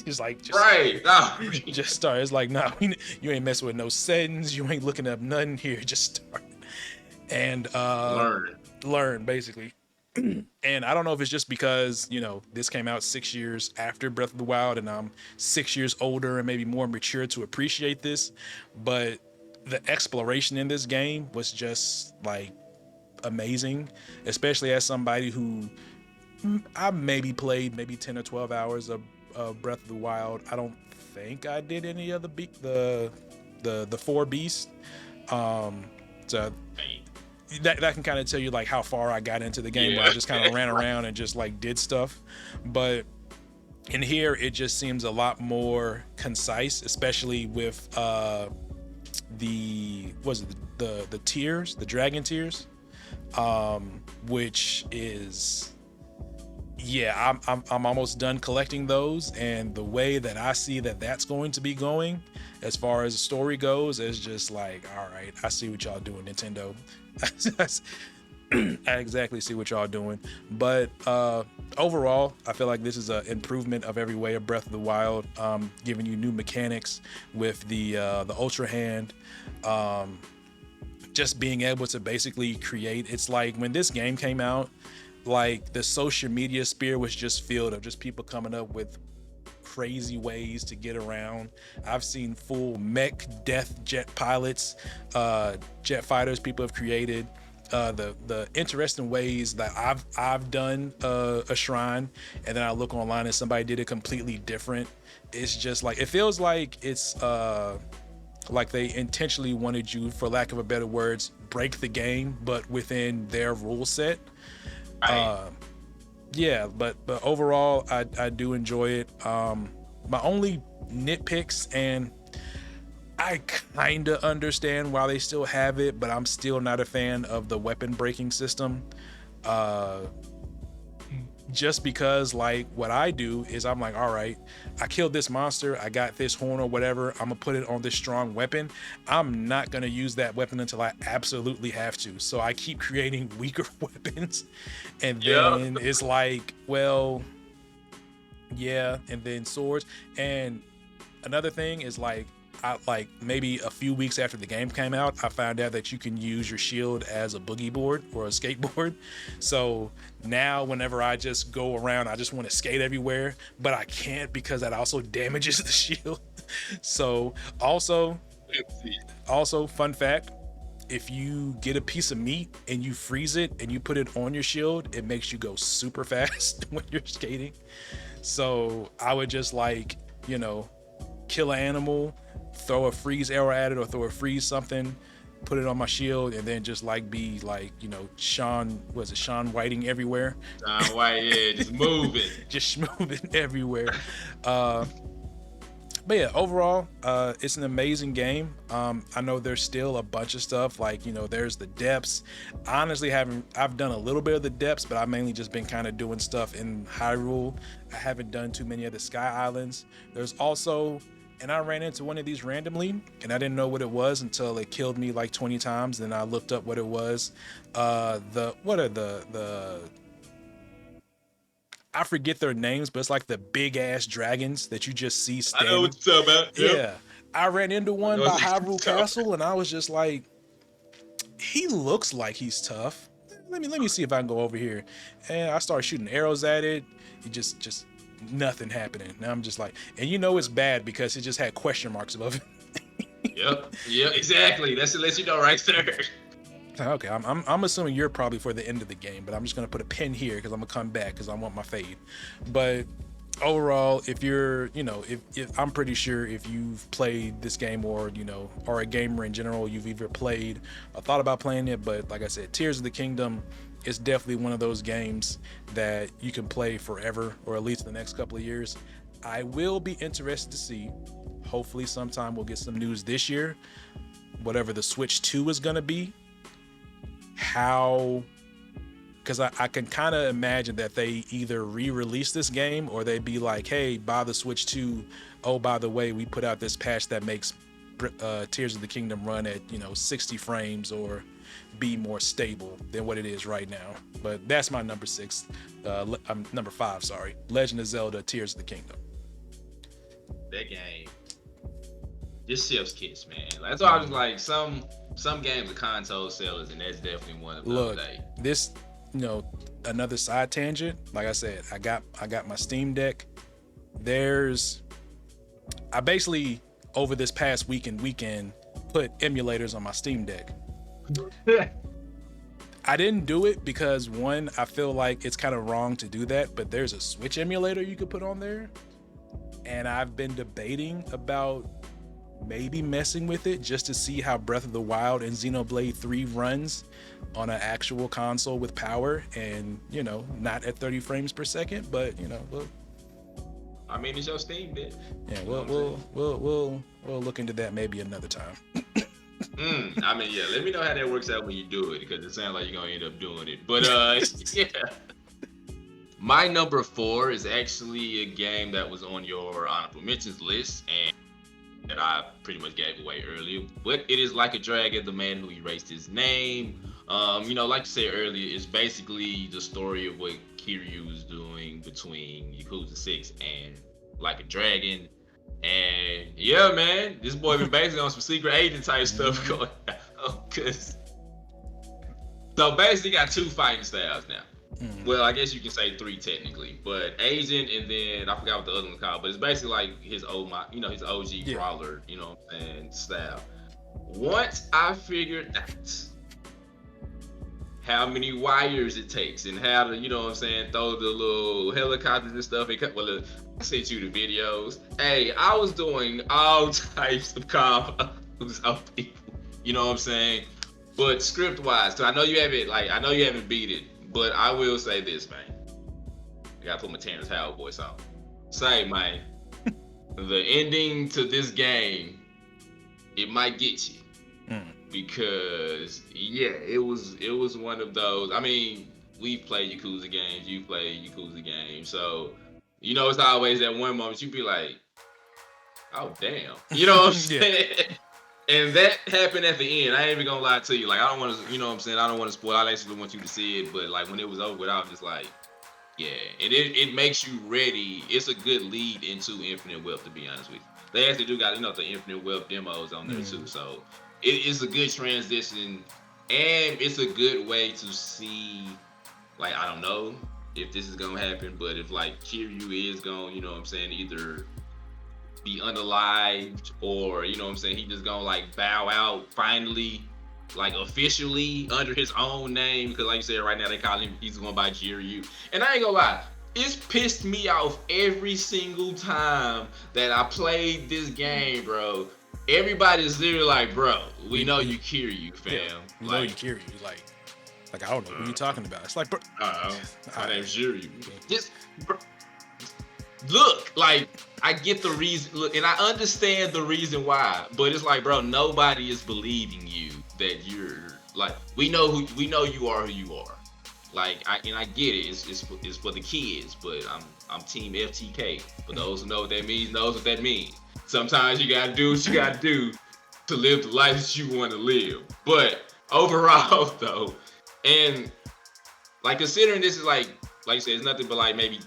It's like, just start. It's like, no, you ain't messing with no settings, you ain't looking up nothing here, just start and learn basically. And I don't know if it's just because, you know, this came out 6 years after Breath of the Wild, and I'm 6 years older and maybe more mature to appreciate this, but the exploration in this game was just like amazing, especially as somebody who I maybe played maybe 10 or 12 hours of Breath of the Wild. I don't think I did any of the 4 beasts. So that can kind of tell you like how far I got into the game, where I just kind of ran around and just like did stuff. But in here, it just seems a lot more concise, especially with the tears, the dragon tears, which is, I'm almost done collecting those, and the way that I see that that's going to be going as far as the story goes is just like, all right, I see what y'all doing, Nintendo. I exactly see what y'all doing. But overall, I feel like this is an improvement of every way of Breath of the Wild, giving you new mechanics with the Ultra Hand, just being able to basically create. It's like when this game came out, like the social media sphere was just filled of just people coming up with crazy ways to get around. I've seen full mech death jet pilots, jet fighters people have created. The interesting ways that I've done a shrine, and then I look online and somebody did it completely different. It's just like, it feels like it's like they intentionally wanted you, for lack of a better words, break the game, but within their rule set. But overall, I do enjoy it. My only nitpicks, and I kind of understand why they still have it, but I'm still not a fan of the weapon breaking system. Just because, like, what I do is I'm like, all right, I killed this monster, I got this horn or whatever, I'm gonna put it on this strong weapon. I'm not gonna use that weapon until I absolutely have to. So I keep creating weaker weapons, and then it's like, well, and then swords. And another thing is like, like maybe a few weeks after the game came out, I found out that you can use your shield as a boogie board or a skateboard. So now whenever I just go around, I just want to skate everywhere, but I can't because that also damages the shield. So also fun fact, if you get a piece of meat and you freeze it and you put it on your shield, it makes you go super fast when you're skating. So I would just like, you know, kill an animal, throw a freeze arrow at it or throw a freeze something, put it on my shield, and then just like be like, you know, Sean Whiting everywhere. Sean White, yeah, just moving. Just moving everywhere. But yeah, overall, it's an amazing game. I know there's still a bunch of stuff like, you know, there's the depths. Honestly, I've done a little bit of the depths, but I've mainly just been kind of doing stuff in Hyrule. I haven't done too many of the Sky Islands. There's also, and I ran into one of these randomly, and I didn't know what it was until it killed me like 20 times. Then I looked up what it was. I forget their names, but it's like the big ass dragons that you just see standing. I know what you're talking about. Yep. Yeah. I ran into one by Hyrule Castle and I was just like, he looks like he's tough. Let me see if I can go over here. And I started shooting arrows at it. It just nothing happening. Now I'm just like, and you know it's bad because it just had question marks above it. Yep, exactly. That's to let you know right there. Okay, I'm assuming you're probably for the end of the game, but I'm just gonna put a pin here because I'm gonna come back because I want my fade. But overall, if you're, you know, if I'm pretty sure if you've played this game or, you know, are a gamer in general, you've either played or thought about playing it. But like I said, Tears of the Kingdom is definitely one of those games that you can play forever, or at least the next couple of years. I will be interested to see. Hopefully, sometime we'll get some news this year. Whatever the Switch 2 is gonna be. How, because I can kind of imagine that they either re-release this game or they be like, hey, buy the Switch 2. Oh, by the way, we put out this patch that makes Tears of the Kingdom run at, you know, 60 frames or be more stable than what it is right now. But that's my number 5, sorry. Legend of Zelda, Tears of the Kingdom. That game, this chef's kiss, man. That's why I was like, some games are console sellers, and that's definitely one of them. Look, this, you know, another side tangent. Like I said, I got my Steam Deck. I basically over this past week and weekend put emulators on my Steam Deck. I didn't do it because one, I feel like it's kind of wrong to do that, but there's a Switch emulator you could put on there, and I've been debating about maybe messing with it just to see how Breath of the Wild and Xenoblade 3 runs on an actual console with power and, you know, not at 30 frames per second, but, you know, I mean, it's your Steam Deck. Yeah, we'll look into that maybe another time. I mean, yeah, let me know how that works out when you do it, because it sounds like you're gonna end up doing it. But yeah. My number 4 is actually a game that was on your honorable mentions list and that I pretty much gave away earlier. But it is Like a Dragon, the man who erased his name. You know, like I said earlier, it's basically the story of what Kiryu is doing between Yakuza 6 and Like a Dragon. And yeah, man, this boy been basically on some secret agent type stuff going on. So basically got 2 fighting styles now. Well, I guess you can say 3 technically, but agent and then I forgot what the other one's called, but it's basically like his his OG brawler, you know what I'm saying, style. Once I figured out how many wires it takes and how to, you know what I'm saying, throw the little helicopters and stuff. Well, I sent you the videos. Hey, I was doing all types of combos on people, you know what I'm saying? But script wise, so I know you haven't beat it, but I will say this, man. I gotta put my Terrence Howard voice on. Say, man, the ending to this game, it might get you. Because yeah, it was one of those. I mean, we play Yakuza games, you play Yakuza games, so you know it's always that one moment you be like, oh damn, you know what I'm saying? And that happened at the end. I ain't even gonna lie to you. Like, I don't want to, you know what I'm saying? I don't want to spoil. I actually want you to see it, but like when it was over, I was just like, yeah. And it makes you ready. It's a good lead into Infinite Wealth, to be honest with you. They actually do got the Infinite Wealth demos on there too. So it is a good transition, and it's a good way to see. Like, I don't know if this is gonna happen, but if like Kiryu is gonna, either be unalived, or he just gonna like bow out finally, like officially under his own name, because like you said, right now they call him, he's going by Jiryu. And I ain't gonna lie, it's pissed me off every single time that I played this game, bro. Everybody's literally like, bro, we know you Kiryu, fam. Yeah, we know you Kiryu. Like I don't know who you talking about. It's like, bro, my name's Jiryu. Just, bro, look, like, I get the reason, look, and I understand the reason why, but it's like, bro, nobody is believing you that you're like, we know you are who you are. Like, I get it, it's for the kids, but I'm team FTK. For those who know what that means, knows what that means. Sometimes you gotta do what you gotta do to live the life that you want to live. But overall, though, and like considering this is like you said, it's nothing but like maybe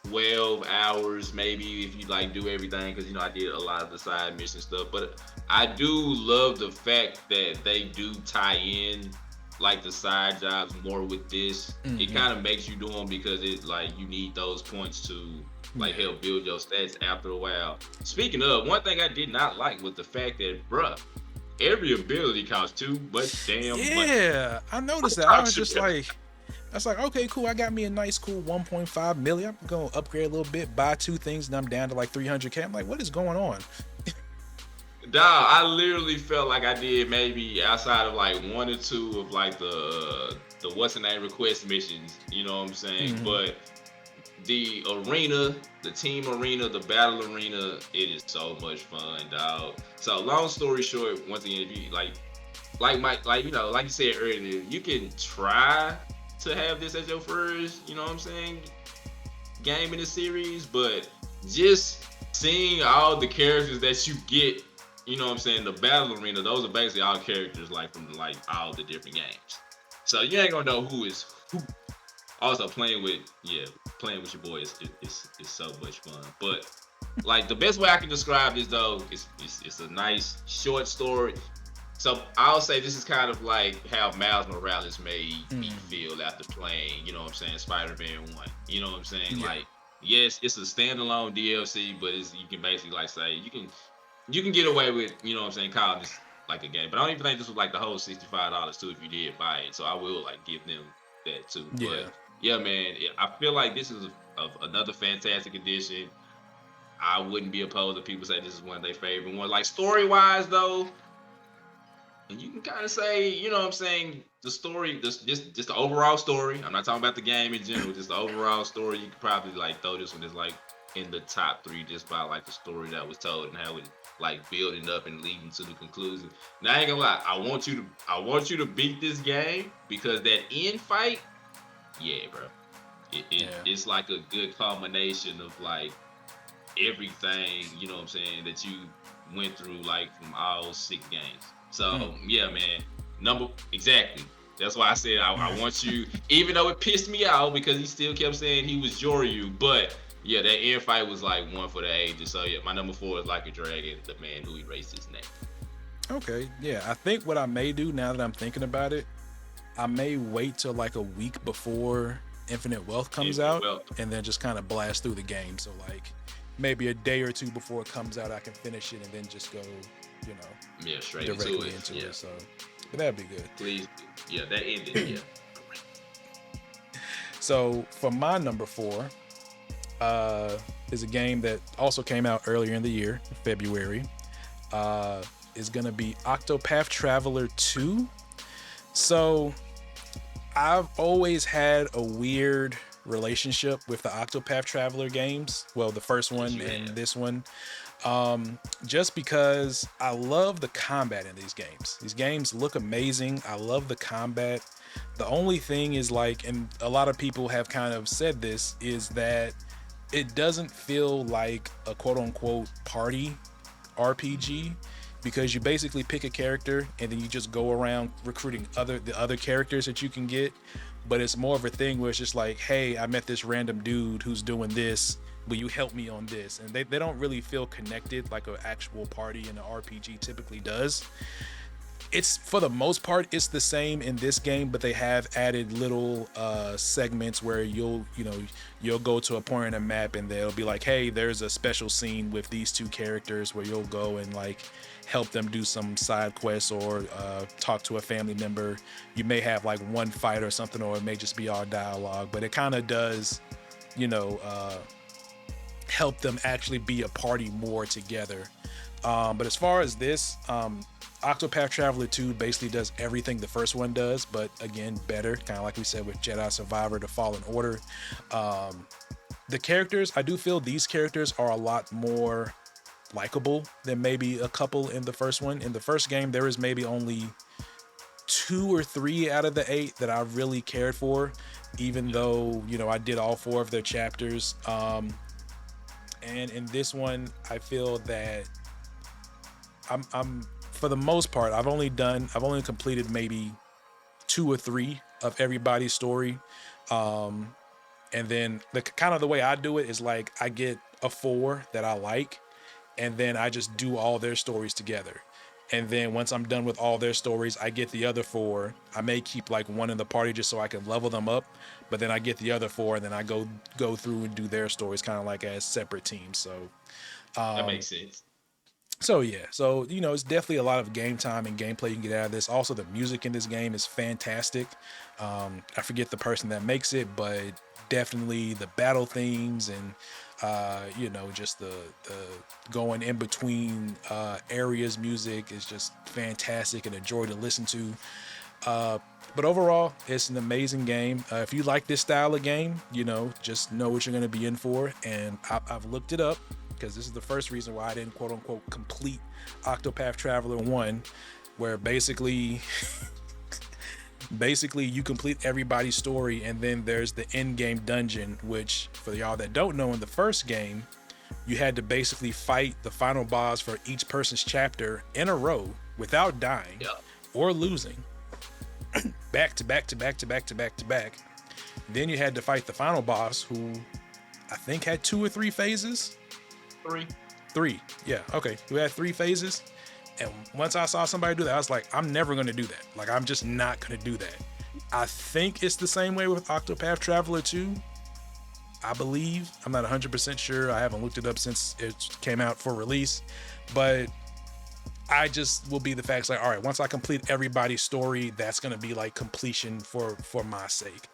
12 hours, maybe, if you like do everything, because I did a lot of the side mission stuff. But I do love the fact that they do tie in like the side jobs more with this. It kind of makes you do them because it like you need those points to like help build your stats after a while. Speaking of, one thing I did not like was the fact that, bruh, every ability costs too much damn money. Yeah, I noticed that. I was just like, okay, cool. I got me a nice, cool 1.5 million. I'm gonna upgrade a little bit, buy 2 things, and I'm down to like 300K. I'm like, what is going on? Dog, I literally felt like I did maybe outside of like 1 or 2 of like the what's the name request missions. You know what I'm saying? But the arena, the team arena, the battle arena, it is so much fun, dog. So long story short, once again, if you like you said earlier, you can try to have this as your first, game in the series, but just seeing all the characters that you get, the battle arena, those are basically all characters like from like all the different games. So you ain't gonna know who is who. Also playing with your boy is so much fun. But like the best way I can describe this though is it's a nice short story. So I'll say this is kind of like how Miles Morales made me feel after playing, Spider-Man 1. You know what I'm saying? Yeah. Like, yes, it's a standalone DLC, but you can basically like say you can get away with, calling this like a game. But I don't even think this was like the whole $65 too if you did buy it. So I will like give them that too. Yeah. But yeah, man, I feel like this is another fantastic edition. I wouldn't be opposed if people say this is one of their favorite ones. Like story-wise though, and you can kind of say, the story, just the overall story. I'm not talking about the game in general, just the overall story. You could probably like throw this one as like in the top 3 just by like the story that was told and how it like building up and leading to the conclusion. Now I ain't gonna lie, I want you to beat this game because that end fight, yeah, bro. It's like a good culmination of like everything, that you went through like from all 6 games. So yeah, man, exactly. That's why I said I want you, even though it pissed me out because he still kept saying he was Joryu, but yeah, that end fight was like one for the ages. So yeah, my number 4 is Like a Dragon, the man who erased his name. Okay, yeah, I think what I may do now that I'm thinking about it, I may wait till like a week before Infinite Wealth comes out and then just kind of blast through the game. So like maybe a day or 2 before it comes out, I can finish it and then just go, straight directly into it. So but that'd be good. Please, yeah, that ended. Yeah. So for my number 4, is a game that also came out earlier in the year, February. Is gonna be Octopath Traveler 2. So I've always had a weird relationship with the Octopath Traveler games. Well, the first one and this one. Just because I love the combat in these games. These games look amazing. I love the combat. The only thing is like, and a lot of people have kind of said this, is that it doesn't feel like a quote unquote party RPG, because you basically pick a character and then you just go around recruiting the other characters that you can get. But it's more of a thing where it's just like, hey, I met this random dude who's doing this, will you help me on this? And they don't really feel connected like an actual party in an RPG typically does. It's for the most part it's the same in this game, but they have added little segments where you'll go to a point in a map and they'll be like, hey, there's a special scene with these two characters where you'll go and like help them do some side quests or talk to a family member. You may have like one fight or something, or it may just be all dialogue, but it kind of does help them actually be a party more together. But as far as this, Octopath Traveler 2 basically does everything the first one does, but again, better, kind of like we said with Jedi Survivor, The Fallen Order. The characters, I do feel these characters are a lot more likable than maybe a couple in the first one. In the first game, there was maybe only 2 or 3 out of the 8 that I really cared for, even though, I did all 4 of their chapters. And in this one, I feel that I'm for the most part, I've only completed maybe 2 or 3 of everybody's story. And then the way I do it is like I get a 4 that I like, and then I just do all their stories together. And then once I'm done with all their stories, I get the other 4. I may keep like one in the party just so I can level them up, but then I get the other 4 and then I go through and do their stories kind of like as separate teams. So that makes sense. So yeah, it's definitely a lot of game time and gameplay you can get out of this. Also, the music in this game is fantastic. I forget the person that makes it, but definitely the battle themes and just the going in between areas music is just fantastic and a joy to listen to. But overall, it's an amazing game. If you like this style of game, just know what you're going to be in for. And I've looked it up, because this is the first reason why I didn't quote unquote complete Octopath Traveler 1, where basically you complete everybody's story and then there's the end game dungeon, which for y'all that don't know, in the first game, you had to basically fight the final boss for each person's chapter in a row without dying or losing. back to back to back to back to back to back. Then you had to fight the final boss, who I think had 2 or 3 phases. 3. Yeah. Okay. We had 3 phases. And once I saw somebody do that, I was like, I'm never going to do that. Like, I'm just not going to do that. I think it's the same way with Octopath Traveler 2. I believe. I'm not 100% sure. I haven't looked it up since it came out for release. But I just will be the facts like, all right, once I complete everybody's story, that's going to be like completion for my sake.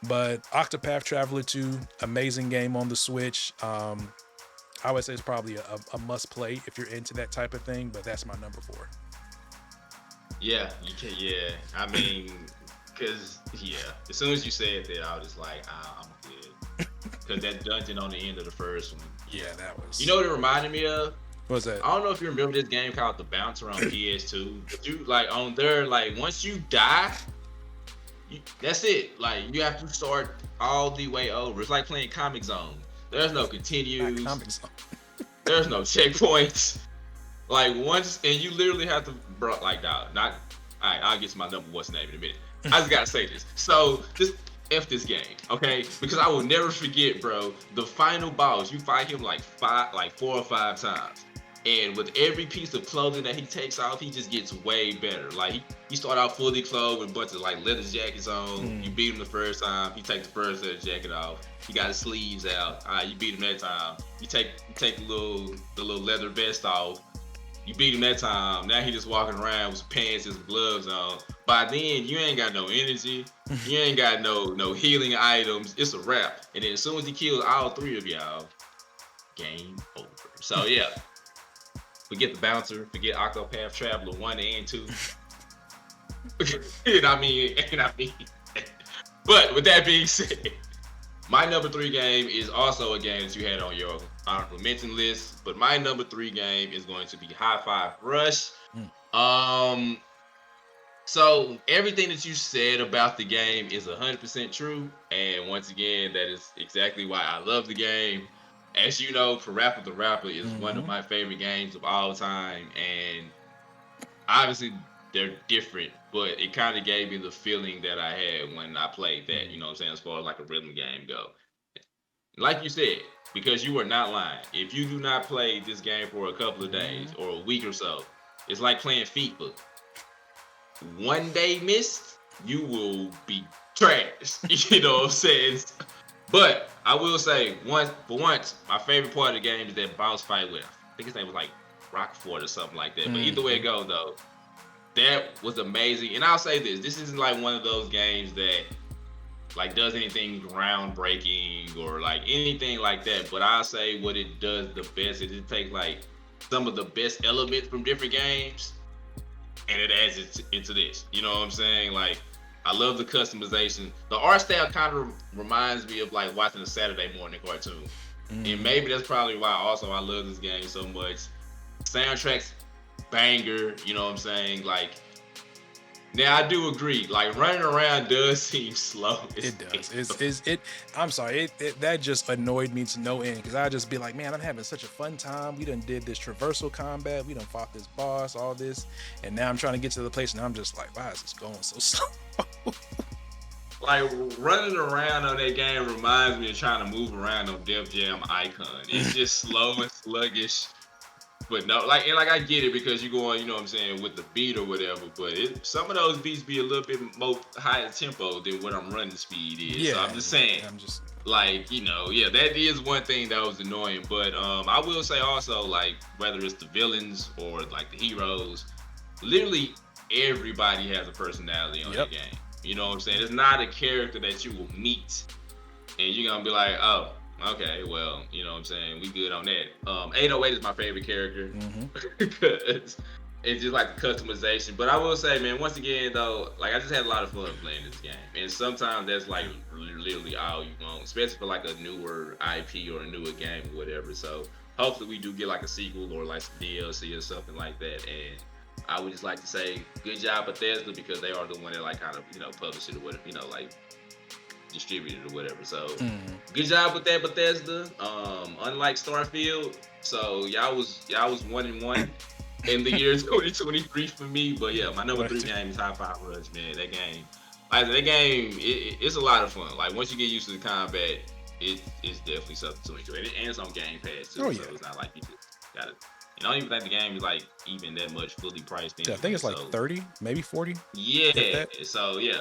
But Octopath Traveler 2, amazing game on the Switch. I would say it's probably a must play if you're into that type of thing, but that's my number 4. Yeah, you can. Yeah, I mean, because as soon as you said that, I was just like, I'm good. Because that dungeon on the end of the first one. Yeah, that was. You know what it reminded me of? What's that? I don't know if you remember this game called The Bouncer on PS2. But you like on there, like once you die, that's it. Like you have to start all the way over. It's like playing Comic Zone. There's no continues. There's no checkpoints. Like once, and you literally have to, bro. Like, not. All right, I'll get to my number what's name in a minute. I just gotta say this. So just F this game, okay? Because I will never forget, bro. The final boss, you fight him like 4 or 5 times, and with every piece of clothing that he takes off, he just gets way better. Like he start out fully clothed with a bunch of like leather jackets on. You beat him the first time, he takes the first leather jacket off. He got his sleeves out. All right, you beat him that time. You take the little leather vest off. You beat him that time. Now he just walking around with some pants and some gloves on. By then, you ain't got no energy. You ain't got no healing items. It's a wrap. And then as soon as he kills all 3 of y'all, game over. So yeah, forget the bouncer. Forget Octopath Traveler 1 and 2. and I mean. But with that being said, my number 3 game is also a game that you had on your honorable mention list, but my number 3 game is going to be High Five Rush. So everything that you said about the game is 100% true, and once again, that is exactly why I love the game. As you know, Parappa the Rapper is one of my favorite games of all time, and obviously they're different, but it kind of gave me the feeling that I had when I played that, you know what I'm saying, as far as like a rhythm game go. Like you said, because you are not lying. If you do not play this game for a couple of days or a week or so, it's like playing FIFA. One day missed, you will be trash. You know what I'm saying? But I will say, once, my favorite part of the game is that boss fight with, I think his name was like Rockford or something like that. But either way it goes, though, that was amazing. And I'll say this isn't like one of those games that like does anything groundbreaking or like anything like that. But I'll say what it does the best is it takes like some of the best elements from different games and it adds it into this. You know what I'm saying? Like, I love the customization. The art style kind of reminds me of like watching a Saturday morning cartoon. And maybe that's probably why also I love this game so much. Soundtrack's banger, you know what I'm saying? Like, now I do agree. Like, running around does seem slow. It does. I'm sorry. That just annoyed me to no end because I'd just be like, man, I'm having such a fun time. We done did this traversal combat. We done fought this boss, all this, and now I'm trying to get to the place, and I'm just like, why is this going so slow? Like, running around on that game reminds me of trying to move around on Def Jam Icon. It's just slow and sluggish. But no, like I get it because you go on, you know what I'm saying, with the beat or whatever. But some of those beats be a little bit more higher tempo than what I'm running speed is. Yeah, so I'm just saying, like, you know, yeah, that is one thing that was annoying. But I will say also, like, whether it's the villains or like the heroes, literally everybody has a personality on that game. You know what I'm saying? It's not a character that you will meet and you're gonna be like, oh, okay, well, you know what I'm saying, we good on that. 808 is my favorite character because it's just like the customization. But I will say, man, once again though, like I just had a lot of fun playing this game, and sometimes that's like literally all you want, especially for like a newer IP or a newer game or whatever. So hopefully we do get like a sequel or like some DLC or something like that. And I would just like to say good job Bethesda because they are the one that like kind of, you know, publish it or whatever, you know, like distributed or whatever. So good job with that, Bethesda. Unlike Starfield, so y'all was 1-1 in the year 2023 for me. But yeah, my number 3 game is Hi-Fi Rush, man. That game, like that game, it's a lot of fun. Like once you get used to the combat, it's definitely something to enjoy. And it's on Game Pass too, so it's not like you just gotta. And I don't even think the game is like even that much fully priced. Yeah, I think it's like 30, maybe 40. Yeah. So yeah.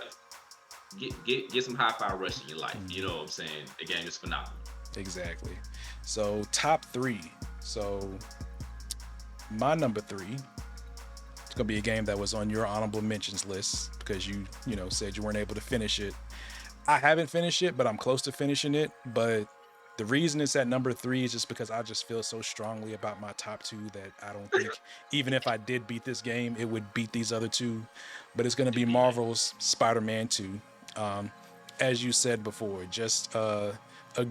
Get some Hi-Fi Rush in your life. You know what I'm saying? The game is phenomenal. Exactly. So top 3. So my number 3, it's gonna be a game that was on your honorable mentions list because you know said you weren't able to finish it. I haven't finished it, but I'm close to finishing it. But the reason it's at number 3 is just because I just feel so strongly about my top 2 that I don't think even if I did beat this game, it would beat these other 2. But it's gonna be Marvel's Spider-Man 2. As you said before, just a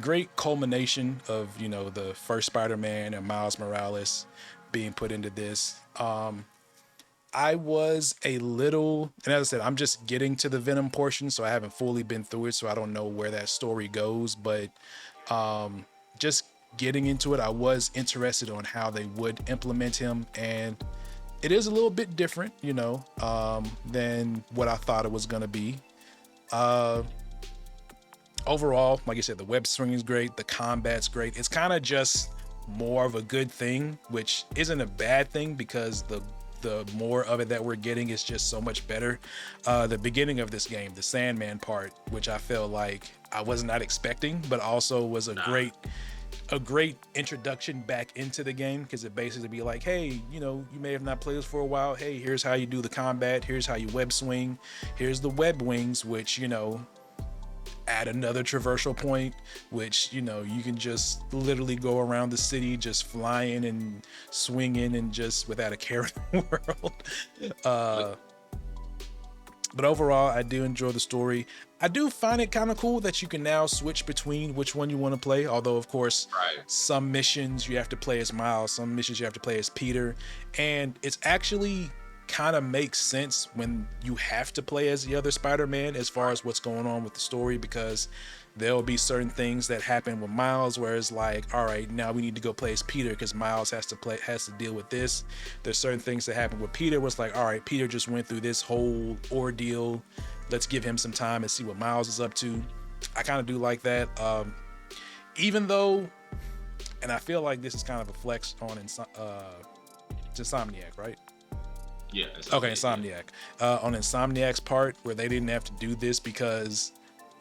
great culmination of, you know, the first Spider-Man and Miles Morales being put into this. I was a little, and as I said, I'm just getting to the Venom portion, so I haven't fully been through it, so I don't know where that story goes, but just getting into it, I was interested on how they would implement him, and it is a little bit different, you know, than what I thought it was going to be. Overall, like I said, the web swinging is great, the combat's great. It's kind of just more of a good thing, which isn't a bad thing because the more of it that we're getting is just so much better. The beginning of this game, the Sandman part, which I felt like I was not expecting, but also was a great introduction back into the game, because it basically be like, hey, you know, you may have not played this for a while. Hey, here's how you do the combat. Here's how you web swing. Here's the web wings, which, you know, add another traversal point, which, you know, you can just literally go around the city just flying and swinging and just without a care in the world. But overall, I do enjoy the story. I do find it kind of cool that you can now switch between which one you want to play. Although, of course, some missions you have to play as Miles, some missions you have to play as Peter. And it's actually kind of makes sense when you have to play as the other Spider-Man as far as what's going on with the story, because there'll be certain things that happen with Miles where it's like, all right, now we need to go play as Peter because Miles has to deal with this. There's certain things that happen with Peter where it's like, all right, Peter just went through this whole ordeal. Let's give him some time and see what Miles is up to. I kind of do like that. Even though and I feel like this is kind of a flex on Insomniac, right? Yeah. Okay, Insomniac. On Insomniac's part, where they didn't have to do this because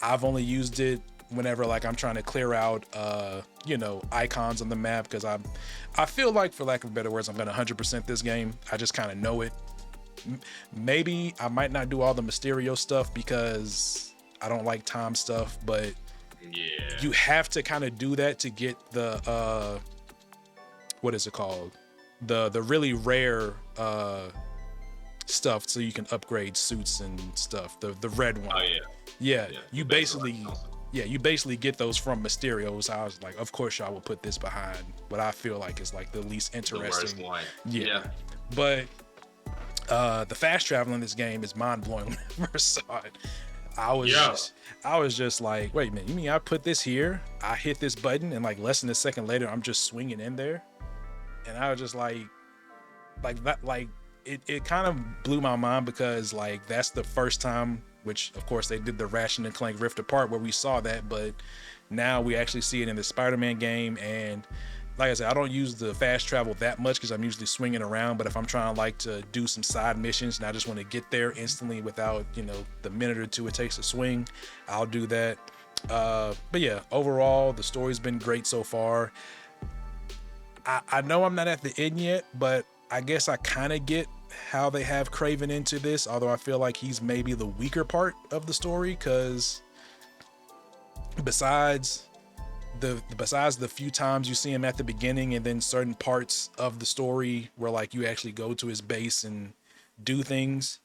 I've only used it whenever like I'm trying to clear out icons on the map, because I feel like, for lack of better words, I'm gonna 100% this game. I just kind of know it. Maybe I might not do all the Mysterio stuff because I don't like time stuff, but yeah, you have to kind of do that to get the what is it called? The really rare stuff, so you can upgrade suits and stuff. The red one. Oh yeah. Yeah, Yeah, you basically get those from Mysterio. So I was like, of course y'all will put this behind what I feel like is like the least interesting. The worst one. Yeah. But the fast travel in this game is mind blowing when I first saw it. I was just like, wait a minute, you mean I put this here? I hit this button and like less than a second later I'm just swinging in there? And I was just like that, like it kind of blew my mind, because like that's the first time, which of course they did the Ratchet and Clank Rift Apart where we saw that, but now we actually see it in the Spider-Man game. And like I said, I don't use the fast travel that much because I'm usually swinging around, but if I'm trying like to do some side missions and I just want to get there instantly without, the minute or two it takes to swing, I'll do that. But yeah, overall the story's been great so far. I know I'm not at the end yet, but I guess I kind of get how they have Kraven into this, although I feel like he's maybe the weaker part of the story, because besides the few times you see him at the beginning and then certain parts of the story where like you actually go to his base and do things,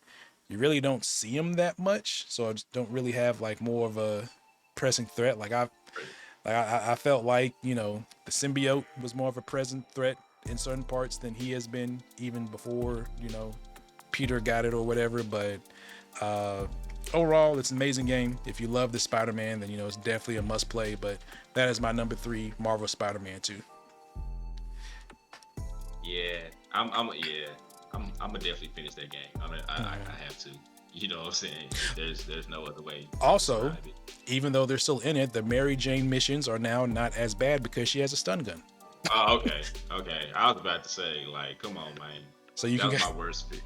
you really don't see him that much. So I just don't really have like more of a pressing threat. I felt like, the symbiote was more of a present threat in certain parts than he has been even before, Peter got it or whatever. But overall, it's an amazing game. If you love the Spider-Man, then, it's definitely a must play. But that is my number 3 Marvel Spider-Man 2. Yeah, I'm gonna definitely finish that game. I have to. You know what I'm saying? There's no other way. Also, even though they're still in it, the Mary Jane missions are now not as bad because she has a stun gun. Oh, okay. I was about to say, like, come on, man. So that was my worst pick.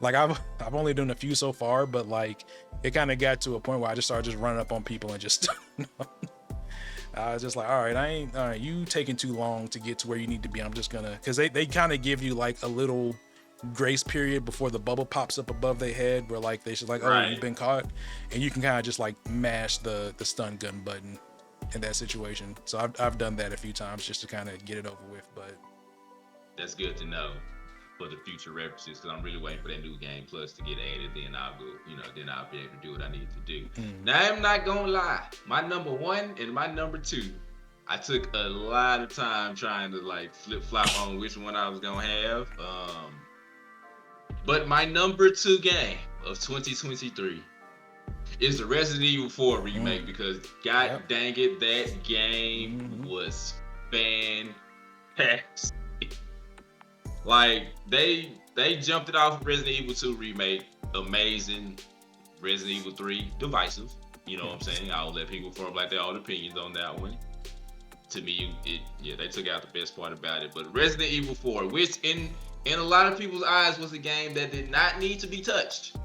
Like I've only done a few so far, but like it kind of got to a point where I just started just running up on people and just I was just like, all right, you taking too long to get to where you need to be. I'm just gonna, because they kind of give you like a little grace period before the bubble pops up above their head where like they should like, oh, you've been caught, and you can kind of just like mash the stun gun button in that situation. So I've done that a few times just to kind of get it over with. But that's good to know for the future references, because I'm really waiting for that new game plus to get added. Then I'll go, then I'll be able to do what I need to do. Now I'm not gonna lie, my number 1 and my number 2, I took a lot of time trying to like flip flop on which one I was gonna have. But my number 2 game of 2023 is the Resident Evil 4 remake, because god dang it, that game was fantastic. Like they jumped it off Resident Evil 2 remake, amazing. Resident Evil 3, divisive. You know what I'm saying? I'll let people form like their own opinions on that one. To me, they took out the best part about it. But Resident Evil 4, which in a lot of people's eyes was a game that did not need to be touched,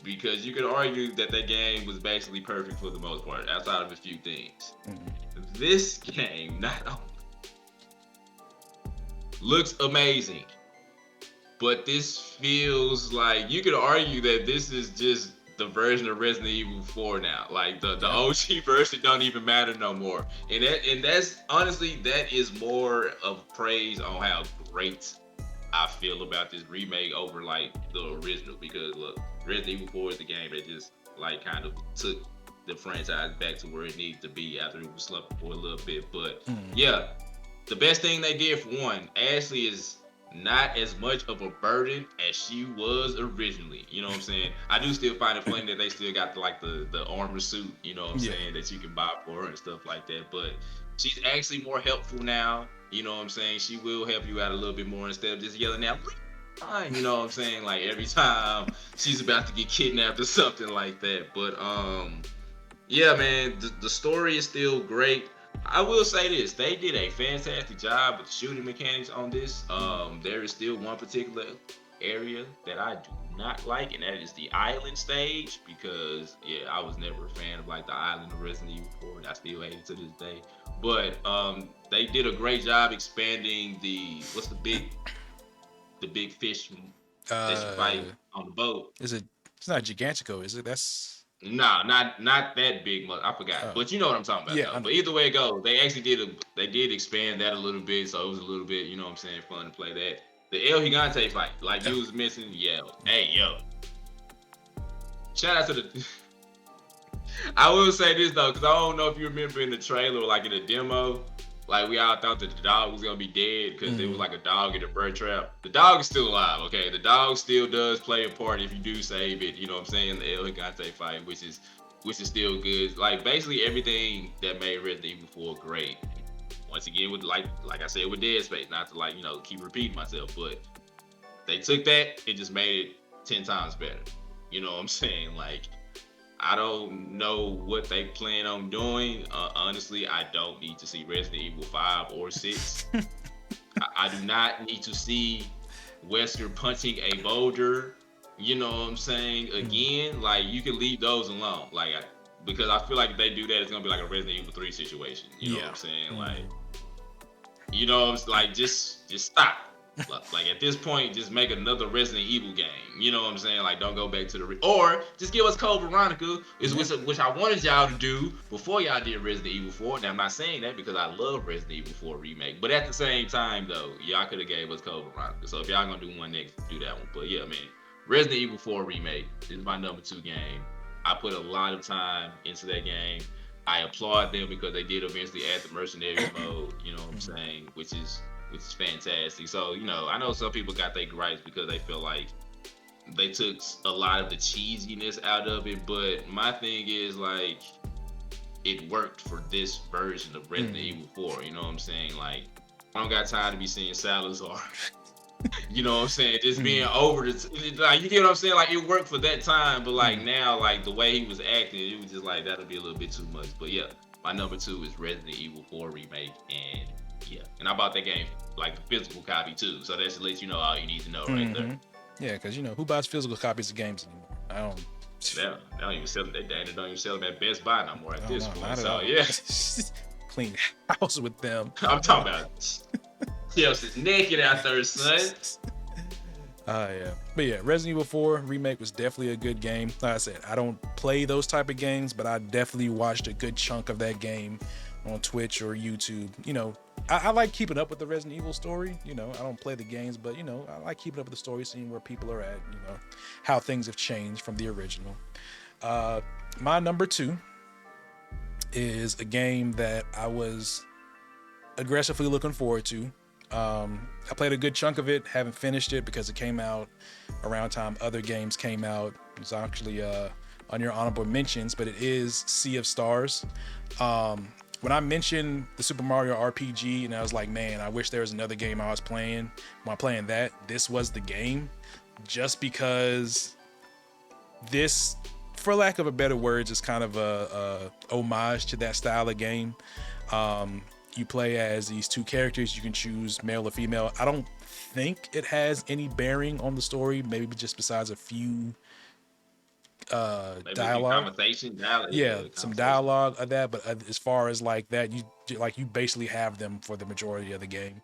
because you could argue that game was basically perfect for the most part, outside of a few things. This game not only looks amazing, but this feels like you could argue that this is just the version of Resident Evil 4 now. Like the OG version don't even matter no more. And that's honestly, that is more of praise on how great I feel about this remake over like the original, because look, Resident Evil 4 is the game that just like kind of took the franchise back to where it needed to be after it was slumping for a little bit. But yeah, the best thing they did for one, Ashley is not as much of a burden as she was originally. You know what I'm saying? I do still find it funny that they still got the armor suit, you know what I'm saying, that you can buy for her and stuff like that. But she's actually more helpful now. You know what I'm saying? She will help you out a little bit more instead of just yelling out, you know what I'm saying? Like every time she's about to get kidnapped or something like that. But yeah, man, the story is still great. I will say this: they did a fantastic job with shooting mechanics on this. There is still one particular area that I do not like, and that is the island stage. Because yeah, I was never a fan of like the island of Resident Evil 4, and I still hate it to this day. But they did a great job expanding the big fish that you fight on the boat. Is it? It's not Gigantico, is it? That's No, not that big. I forgot, but you know what I'm talking about yeah. though. But either way it goes, they actually they did expand that a little bit, so it was a little bit, you know what I'm saying, fun to play that. The El Gigante fight, like you was missing, yeah. Hey yo, shout out to the. I will say this though, because I don't know if you remember in the trailer, or like in the demo, like we all thought that the dog was gonna be dead because it was like a dog in a bird trap. The dog is still alive, okay? The dog still does play a part if you do save it. You know what I'm saying? The El Gigante fight, which is still good. Like basically everything that made Resident Evil 4 great. Once again, with like I said with Dead Space, not to like keep repeating myself, but they took that and just made it 10 times better. You know what I'm saying? Like. I don't know what they plan on doing. Honestly, I don't need to see Resident Evil 5 or 6. I do not need to see Wesker punching a boulder. You know what I'm saying? Again, like you can leave those alone. Like, because I feel like if they do that, it's gonna be like a Resident Evil 3 situation. You know what I'm saying? Like, you know, it's like just stop. Like at this point, just make another Resident Evil game. You know what I'm saying? Like don't go back to the or just give us Code Veronica, which I wanted y'all to do before y'all did Resident Evil 4. Now I'm not saying that because I love Resident Evil 4 remake, but at the same time though, y'all could have gave us Code Veronica. So if y'all gonna do one next, do that one. But yeah, man, Resident Evil 4 remake is my number 2 game. I put a lot of time into that game. I applaud them because they did eventually add the mercenary mode. You know what I'm saying? Which is fantastic. So, I know some people got their gripes because they feel like they took a lot of the cheesiness out of it, but my thing is like it worked for this version of Resident Evil 4. You know what I'm saying? Like I don't got time to be seeing Salazar. You know what I'm saying? Just being over like you get what I'm saying? Like it worked for that time, but like now, like the way he was acting, it was just like that'll be a little bit too much. But yeah, my number 2 is Resident Evil 4 remake, and yeah, and I bought that game like the physical copy too, so that should let you know all you need to know right there. Yeah, because who buys physical copies of games anymore? I don't. They don't even sell them. They don't even sell them at Best Buy no more at this point. So yeah, clean house with them. I'm talking about Chelsea's naked out there, son. Yeah, but yeah, Resident Evil 4 remake was definitely a good game. Like I said, I don't play those type of games, but I definitely watched a good chunk of that game on Twitch or YouTube. I like keeping up with the Resident Evil story. I don't play the games, but I like keeping up with the story, seeing where people are at, how things have changed from the original. My number 2 is a game that I was aggressively looking forward to. I played a good chunk of it, haven't finished it because it came out around time other games came out. It's actually on your honorable mentions, but it is Sea of Stars. When I mentioned the Super Mario RPG and I was like, man, I wish there was another game I was playing. While playing that, this was the game. Just because this, for lack of a better words, is kind of a homage to that style of game. You play as these 2 characters. You can choose male or female. I don't think it has any bearing on the story, maybe just besides a few dialogue. Some dialogue of that, but as far as like that, you basically have them for the majority of the game.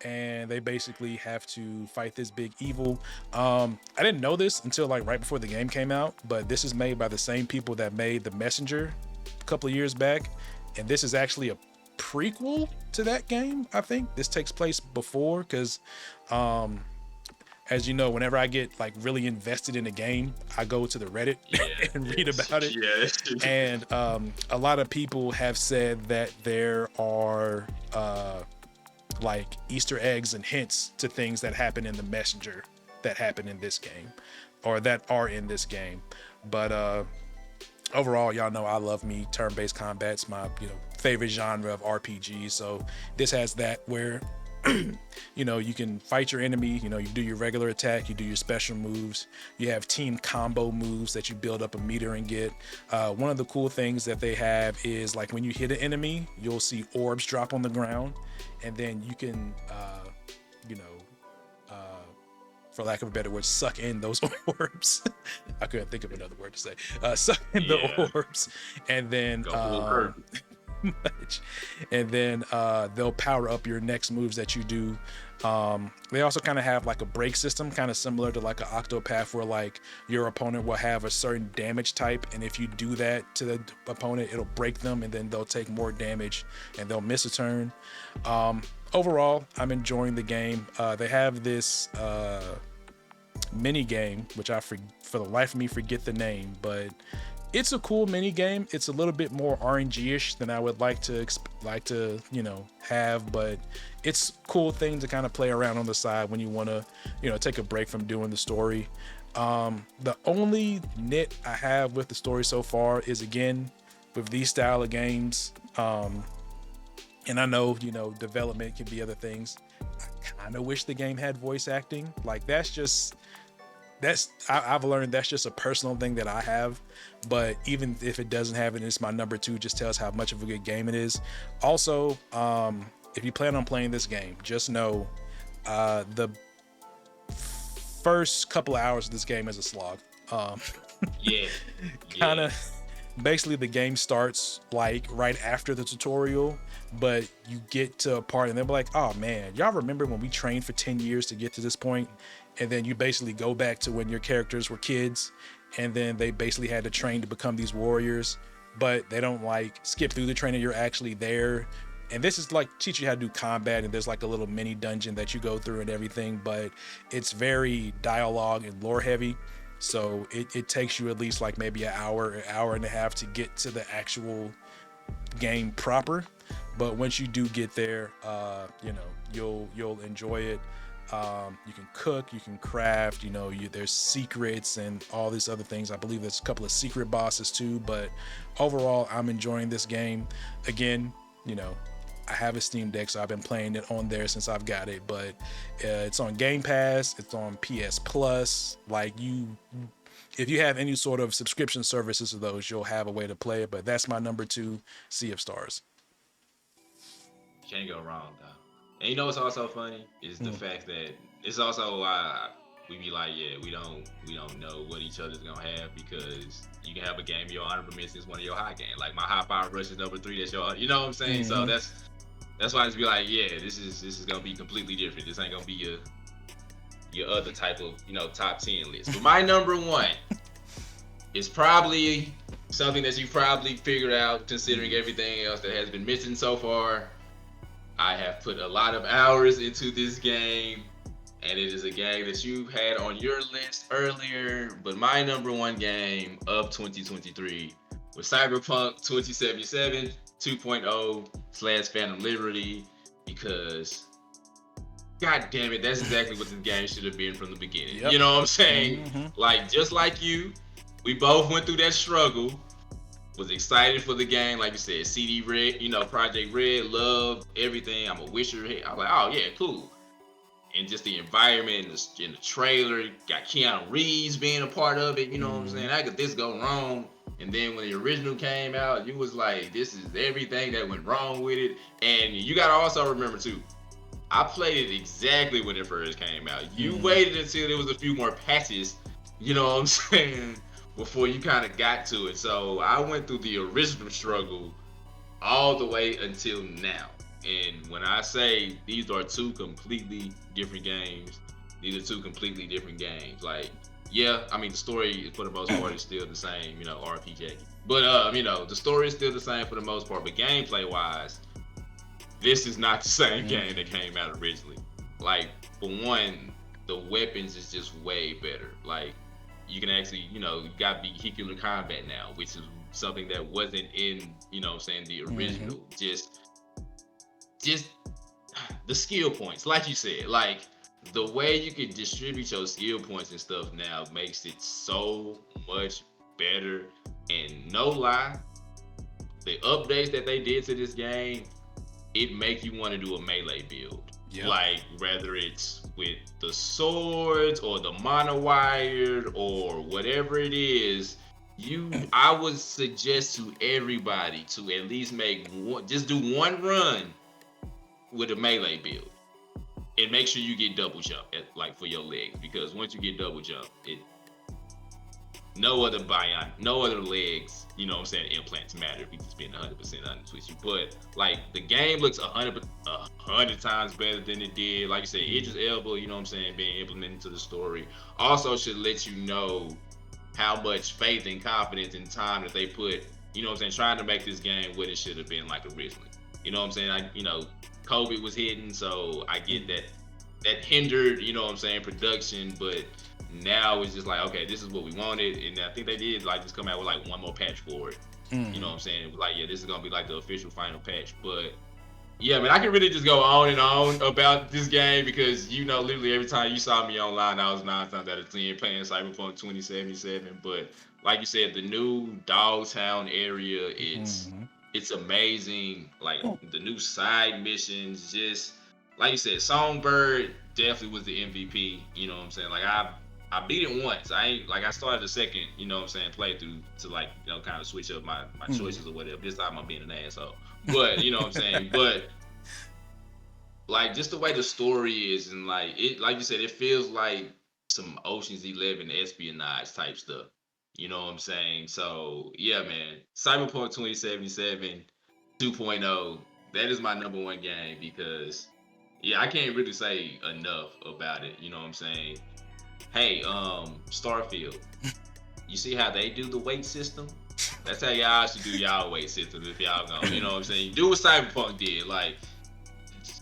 And they basically have to fight this big evil. I didn't know this until like right before the game came out, but this is made by the same people that made The Messenger a couple of years back, and this is actually a prequel to that game. I think this takes place before, because as you know, whenever I get like really invested in a game, I go to the Reddit and read about it. And a lot of people have said that there are like Easter eggs and hints to things that happen in The Messenger that happen in this game, or that are in this game. But overall, y'all know I love me turn-based combat. It's my favorite genre of RPG. So this has that where You know, you can fight your enemy, you know, you do your regular attack, you do your special moves, you have team combo moves that you build up a meter and get. One of the cool things that they have is like when you hit an enemy, you'll see orbs drop on the ground, and then you can, you know, for lack of a better word, suck in those orbs. I couldn't think of another word to say. Suck in the orbs, and then and then they'll power up your next moves that you do. They also kind of have like a break system, kind of similar to like an Octopath, where like your opponent will have a certain damage type, and if you do that to the opponent, it'll break them, and then they'll take more damage and they'll miss a turn. Overall, I'm enjoying the game. They have this mini game, which I for the life of me forget the name, but it's a cool mini game. It's a little bit more RNG-ish than I would like to you know, have, but it's a cool thing to kind of play around on the side when you want to, you know, take a break from doing the story. The only nit I have with the story so far is, again, with these style of games, and I know, you know, development can be other things, I kind of wish the game had voice acting. Like, I've learned that's just a personal thing that I have, but even if it doesn't have it, it's my number 2, just tells how much of a good game it is. Also, if you plan on playing this game, just know the first couple of hours of this game is a slog. Kind of basically the game starts like right after the tutorial, but you get to a part and they'll be like, oh man, y'all remember when we trained for 10 years to get to this point? And then you basically go back to when your characters were kids, and then they basically had to train to become these warriors, but they don't like skip through the training. You're actually there. And this is like teach you how to do combat, and there's like a little mini dungeon that you go through and everything, but it's very dialogue and lore heavy. So it takes you at least like maybe an hour and a half to get to the actual game proper. But once you do get there, you know, you'll enjoy it. You can cook, you can craft, you know, there's secrets and all these other things. I believe there's a couple of secret bosses too, but overall, I'm enjoying this game. Again, you know, I have a Steam Deck, so I've been playing it on there since I've got it, but it's on Game Pass, it's on PS Plus. Like, if you have any sort of subscription services of those, you'll have a way to play it. But that's my number 2, Sea of Stars. Can't go wrong, though. And you know what's also funny is the fact that it's also why we be like, yeah, we don't know what each other's gonna have, because you can have a game your honorable mention is one of your high games. Like my high power rush is number 3. That's your, you know what I'm saying? So that's why I just be like, yeah, this is gonna be completely different. This ain't gonna be your other type of, you know, top 10 list. But my number 1 is probably something that you probably figured out, considering everything else that has been mentioned so far. I have put a lot of hours into this game, and it is a game that you had on your list earlier, but my number 1 game of 2023 was Cyberpunk 2077 2.0/Phantom Liberty, because god damn it, that's exactly what this game should have been from the beginning. Yep. You know what I'm saying? Like, just like you, we both went through that struggle. Was excited for the game, like you said, CD Red, you know, Project Red, loved everything. I'm a Wisher. I was like, oh yeah, cool. And just the environment in the trailer, got Keanu Reeves being a part of it, you know what I'm saying? How could this go wrong? And then when the original came out, you was like, this is everything that went wrong with it. And you gotta also remember too, I played it exactly when it first came out. You waited until there was a few more patches, you know what I'm saying, before you kind of got to it. So I went through the original struggle all the way until now. And when I say these are 2 completely different games, these are 2 completely different games. Like, yeah, I mean, the story for the most part is still the same, you know, RPG. But, you know, the story is still the same for the most part. But gameplay wise, this is not the same game that came out originally. Like, for one, the weapons is just way better. Like, you can actually, you know, you got vehicular combat now, which is something that wasn't in, you know what I'm saying, the original. Just the skill points, like you said, like the way you can distribute your skill points and stuff now makes it so much better. And no lie, the updates that they did to this game, it make you want to do a melee build. Yep. Like whether it's with the swords or the monowired or whatever it is, I would suggest to everybody to at least make one, just do one run with a melee build. And make sure you get double jump like for your legs, because once you get double jump, no other legs, you know what I'm saying, implants matter if you just being 100% honest with you. But like the game looks 100 times better than it did. Like you said, Idris Elba, you know what I'm saying, being implemented into the story also should let you know how much faith and confidence and time that they put, you know what I'm saying, trying to make this game what it should have been like originally. You know what I'm saying? COVID was hitting, so I get that hindered, you know what I'm saying, production, but now it's just like, okay, this is what we wanted, and I think they did like just come out with like one more patch for it. You know what I'm saying? It was like, yeah, this is gonna be like the official final patch. But yeah, man, I can really just go on and on about this game because literally every time you saw me online, I was 9 times out of 10 playing Cyberpunk 2077. But like you said, the new Dogtown area, it's amazing. Like the new side missions, just like you said, Songbird definitely was the MVP. You know what I'm saying? Like I beat it once. I started the second, you know what I'm saying, playthrough to like, kind of switch up my choices or whatever. This time I'm being an asshole. But you know what I'm saying? But like just the way the story is, and like you said, it feels like some Ocean's 11 espionage type stuff. You know what I'm saying? So yeah, man, Cyberpunk 2077 2.0, that is my number one game because yeah, I can't really say enough about it. You know what I'm saying? Hey, Starfield, you see how they do the weight system? That's how y'all should do y'all weight system if y'all gonna, you know what I'm saying? Do what Cyberpunk did. Like,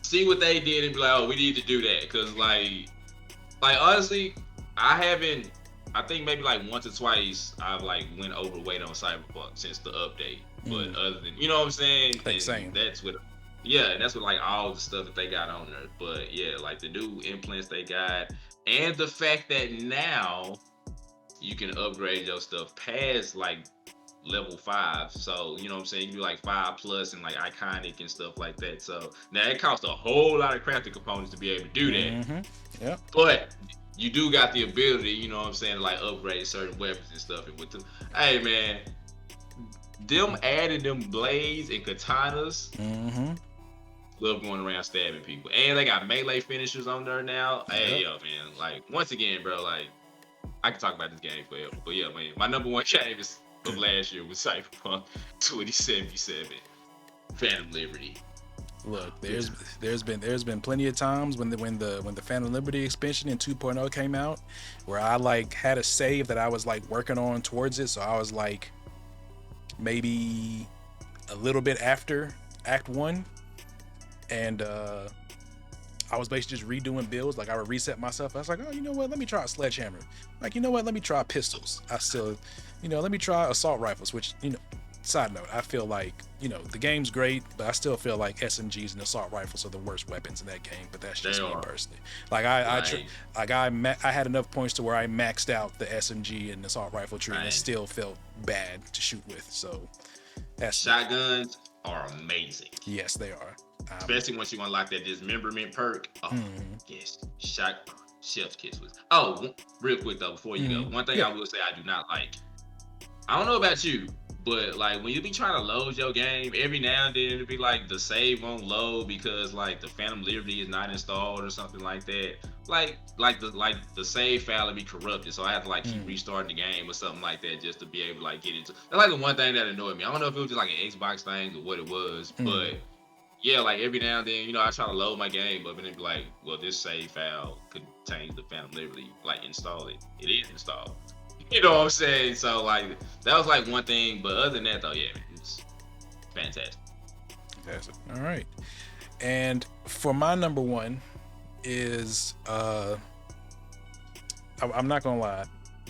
see what they did and be like, oh, we need to do that. Cause like honestly, I think maybe like once or twice I've like went overweight on Cyberpunk since the update. But other than, you know what I'm saying? That's what like all the stuff that they got on there. But yeah, like the new implants they got, and the fact that now you can upgrade your stuff past like level 5. So, you know what I'm saying? You do like 5+ and like iconic and stuff like that. So now it costs a whole lot of crafting components to be able to do that. Yeah. But you do got the ability, you know what I'm saying, to like upgrade certain weapons and stuff. And with hey man, them adding them blades and katanas. Love going around stabbing people. And they got melee finishers on there now. Hey, yo, man. Like, once again, bro, like, I can talk about this game forever. But yeah, man, my number one game of last year was Cyberpunk 2077. Phantom Liberty. Look, there's been plenty of times when the Phantom Liberty expansion in 2.0 came out where I like had a save that I was like working on towards it. So I was like maybe a little bit after Act 1. And I was basically just redoing builds. Like I would reset myself. I was like, oh, you know what? Let me try a sledgehammer. Like, you know what? Let me try pistols. Let me try assault rifles, which, side note, I feel like, the game's great, but I still feel like SMGs and assault rifles are the worst weapons in that game. But that's just me personally. Like I had enough points to where I maxed out the SMG and assault rifle tree and it still felt bad to shoot with. So that's shotguns are amazing. Yes, they are. Especially once you unlock that dismemberment perk. Oh, yes. Chef's kiss was. Oh, real quick though, before you go, one thing I will say I do not like. I don't know about you, but like when you be trying to load your game, every now and then it'll be like the save won't load because like the Phantom Liberty is not installed or something like that. Like the save file will be corrupted, so I have to like keep restarting the game or something like that just to be able to like get into. That's like the one thing that annoyed me. I don't know if it was just like an Xbox thing or what it was, but. Yeah, like every now and then, I try to load my game up and it'd be like, well, this save file contains the Phantom Liberty, like install it. It is installed. You know what I'm saying? So like that was like one thing, but other than that though, yeah, man, it's fantastic. Fantastic. All right. And for my number one is I'm not gonna lie,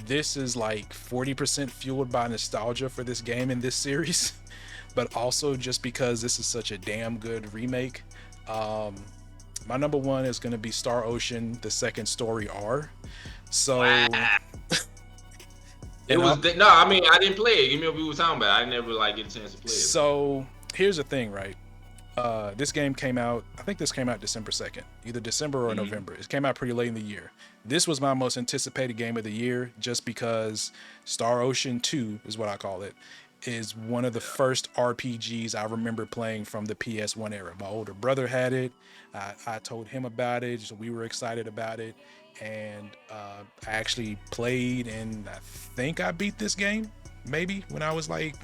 this is like 40% fueled by nostalgia for this game in this series. But also just because this is such a damn good remake. My number one is going to be Star Ocean, the second story R. So wow. I mean, I didn't play it. Give me what we were talking about. I never like get a chance to play it. So here's the thing, right? This game came out, I think this came out December 2nd, either December or November. It came out pretty late in the year. This was my most anticipated game of the year just because Star Ocean 2 is what I call it, is one of the first RPGs I remember playing from the PS1 era. My older brother had it. I told him about it, so we were excited about it. And I actually played, and I think I beat this game maybe when I was like,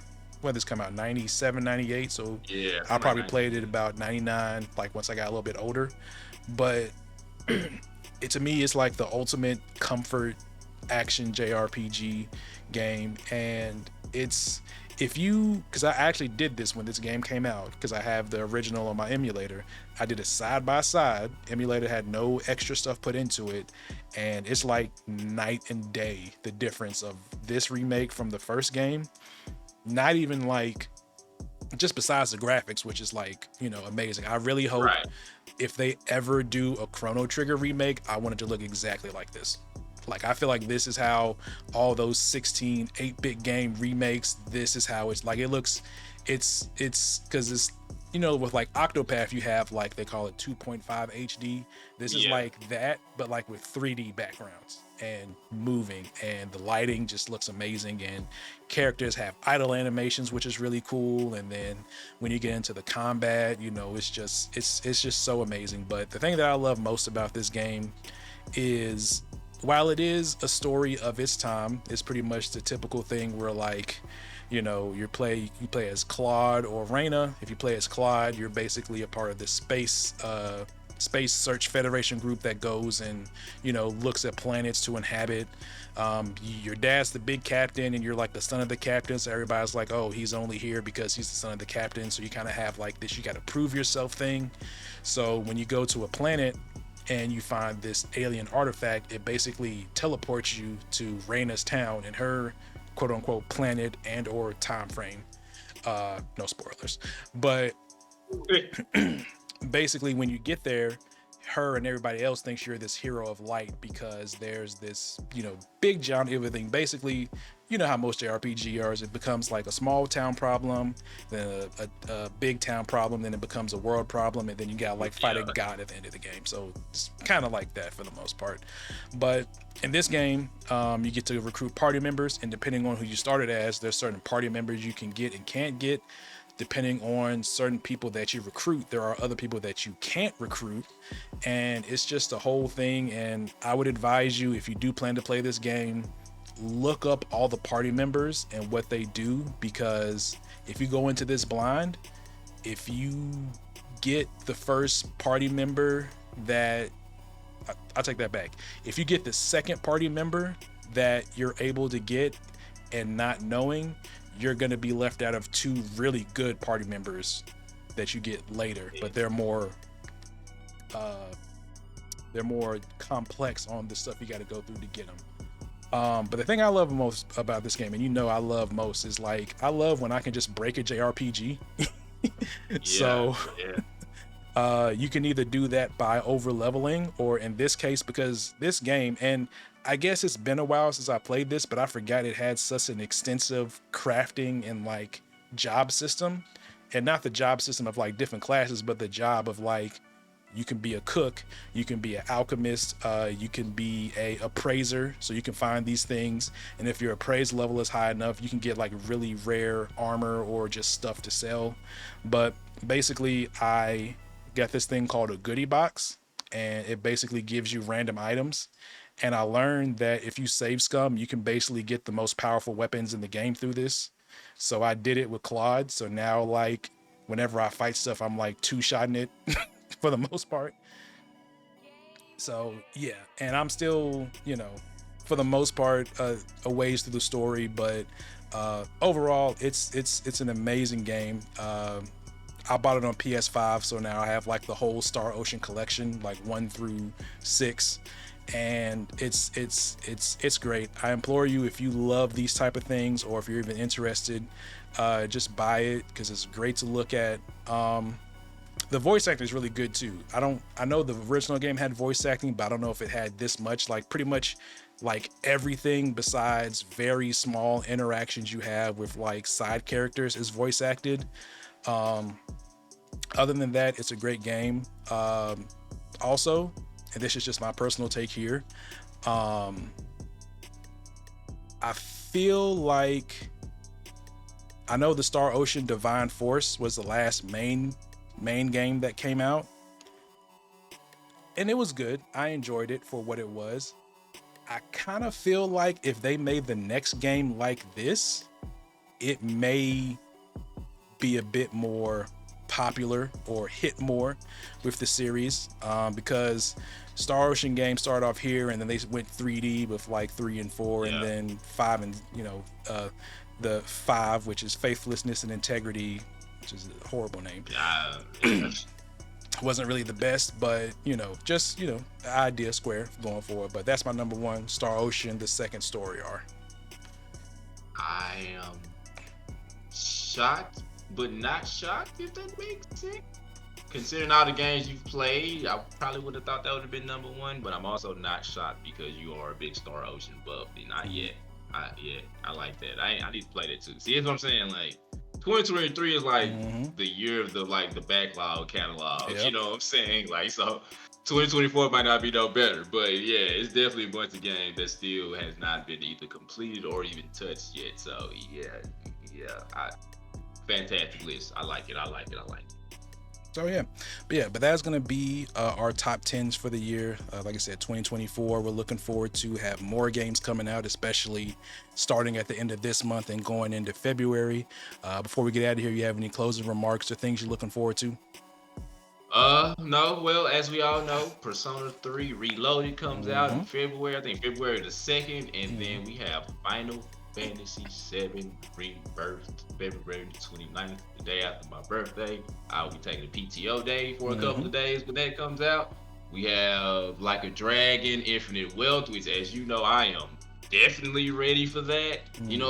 when this come out, 97, 98. So Yeah, I probably like played it about 99, like once I got a little bit older. But to me, it's like the ultimate comfort action JRPG game. And it's, because I actually did this when this game came out, because I have the original on my emulator. I did it side by side. Emulator had no extra stuff put into it, and it's like night and day the difference of this remake from the first game. Not even like, just besides the graphics, which is like, amazing. I really hope if they ever do a Chrono Trigger remake, I want it to look exactly like this. Like, I feel like this is how all those 16 8-bit game remakes, this is how it's like. It looks, it's because it's, with like Octopath, you have like, they call it 2.5 HD. This is like that, but like with 3D backgrounds and moving, and the lighting just looks amazing, and characters have idle animations, which is really cool. And then when you get into the combat, it's just so amazing. But the thing that I love most about this game is, while it is a story of its time, it's pretty much the typical thing where, like, you play as Claude or Reyna. If you play as Claude, you're basically a part of this space search federation group that goes and looks at planets to inhabit. Your dad's the big captain, and you're like the son of the captain, so everybody's like, oh, he's only here because he's the son of the captain. So you kind of have like this, you got to prove yourself thing. So when you go to a planet and you find this alien artifact, it basically teleports you to Reyna's town and her quote unquote planet and or time frame. No spoilers, but basically when you get there, her and everybody else thinks you're this hero of light because there's this, big giant everything. Basically, how most JRPG are, it becomes like a small town problem, then a big town problem, then it becomes a world problem, and then you gotta like fight a god at the end of the game. So it's kind of like that for the most part. But in this game, you get to recruit party members, and depending on who you started as, there's certain party members you can get and can't get. Depending on certain people that you recruit, there are other people that you can't recruit, and it's just a whole thing. And I would advise you, if you do plan to play this game, look up all the party members and what they do, because if you go into this blind, if you get the first party member that, I'll take that back. If you get the second party member that you're able to get and not knowing, you're going to be left out of two really good party members that you get later, but they're more complex on the stuff you got to go through to get them. But the thing I love most about this game, and I love most, is like, I love when I can just break a JRPG. You can either do that by over leveling, or in this case, because this game, and I guess it's been a while since I played this, but I forgot it had such an extensive crafting and like job system. And not the job system of like different classes, but the job of like, you can be a cook, you can be an alchemist, you can be a appraiser, so you can find these things, and if your appraise level is high enough, you can get like really rare armor or just stuff to sell. But basically, I got this thing called a goodie box, and it basically gives you random items. And I learned that if you save scum, you can basically get the most powerful weapons in the game through this. So I did it with Claude. So now, like, whenever I fight stuff, I'm like two-shotting it for the most part. So yeah, and I'm still, for the most part, a ways through the story, but overall, it's an amazing game. I bought it on PS5, so now I have like the whole Star Ocean collection, like 1 through 6. And it's great. I implore you, if you love these type of things, or if you're even interested, just buy it, because it's great to look at. The voice acting is really good too. I know the original game had voice acting, but I don't know if it had this much. Like, pretty much like everything besides very small interactions you have with like side characters is voice acted. Other than that, it's a great game. Also, and this is just my personal take here, I feel like, I know the Star Ocean Divine Force was the last main game that came out, and it was good. I enjoyed it for what it was. I kind of feel like if they made the next game like this, it may be a bit more popular or hit more with the series, because Star Ocean games started off here and then they went 3D with like 3 and 4, and then 5 and the 5, which is Faithlessness and Integrity, which is a horrible name. Wasn't really the best, but just idea square going forward. But that's my number one, Star Ocean, the second story arc. I am shocked, but not shocked, if that makes sense. Considering all the games you've played, I probably would have thought that would have been number one, but I'm also not shocked because you are a big Star Ocean buff. Not yet. I like that. I need to play that too. See, that's what I'm saying. Like, 2023 is like the year of the backlog catalog. Yep. You know what I'm saying? Like, so 2024 might not be no better, but yeah, it's definitely a bunch of games that still has not been either completed or even touched yet. So yeah, fantastic list. I like it. So but that's gonna be our top 10s for the year. Like I said, 2024, we're looking forward to have more games coming out, especially starting at the end of this month and going into February. Before we get out of here, you have any closing remarks or things you're looking forward to? No. Well, as we all know, Persona 3 Reloaded comes out in February. I think February the 2nd, and then we have Final Fantasy VII Rebirth, February the 29th, the day after my birthday. I'll be taking a PTO day for a couple of days when that comes out. We have Like a Dragon, Infinite Wealth, which, as you know, I am definitely ready for that.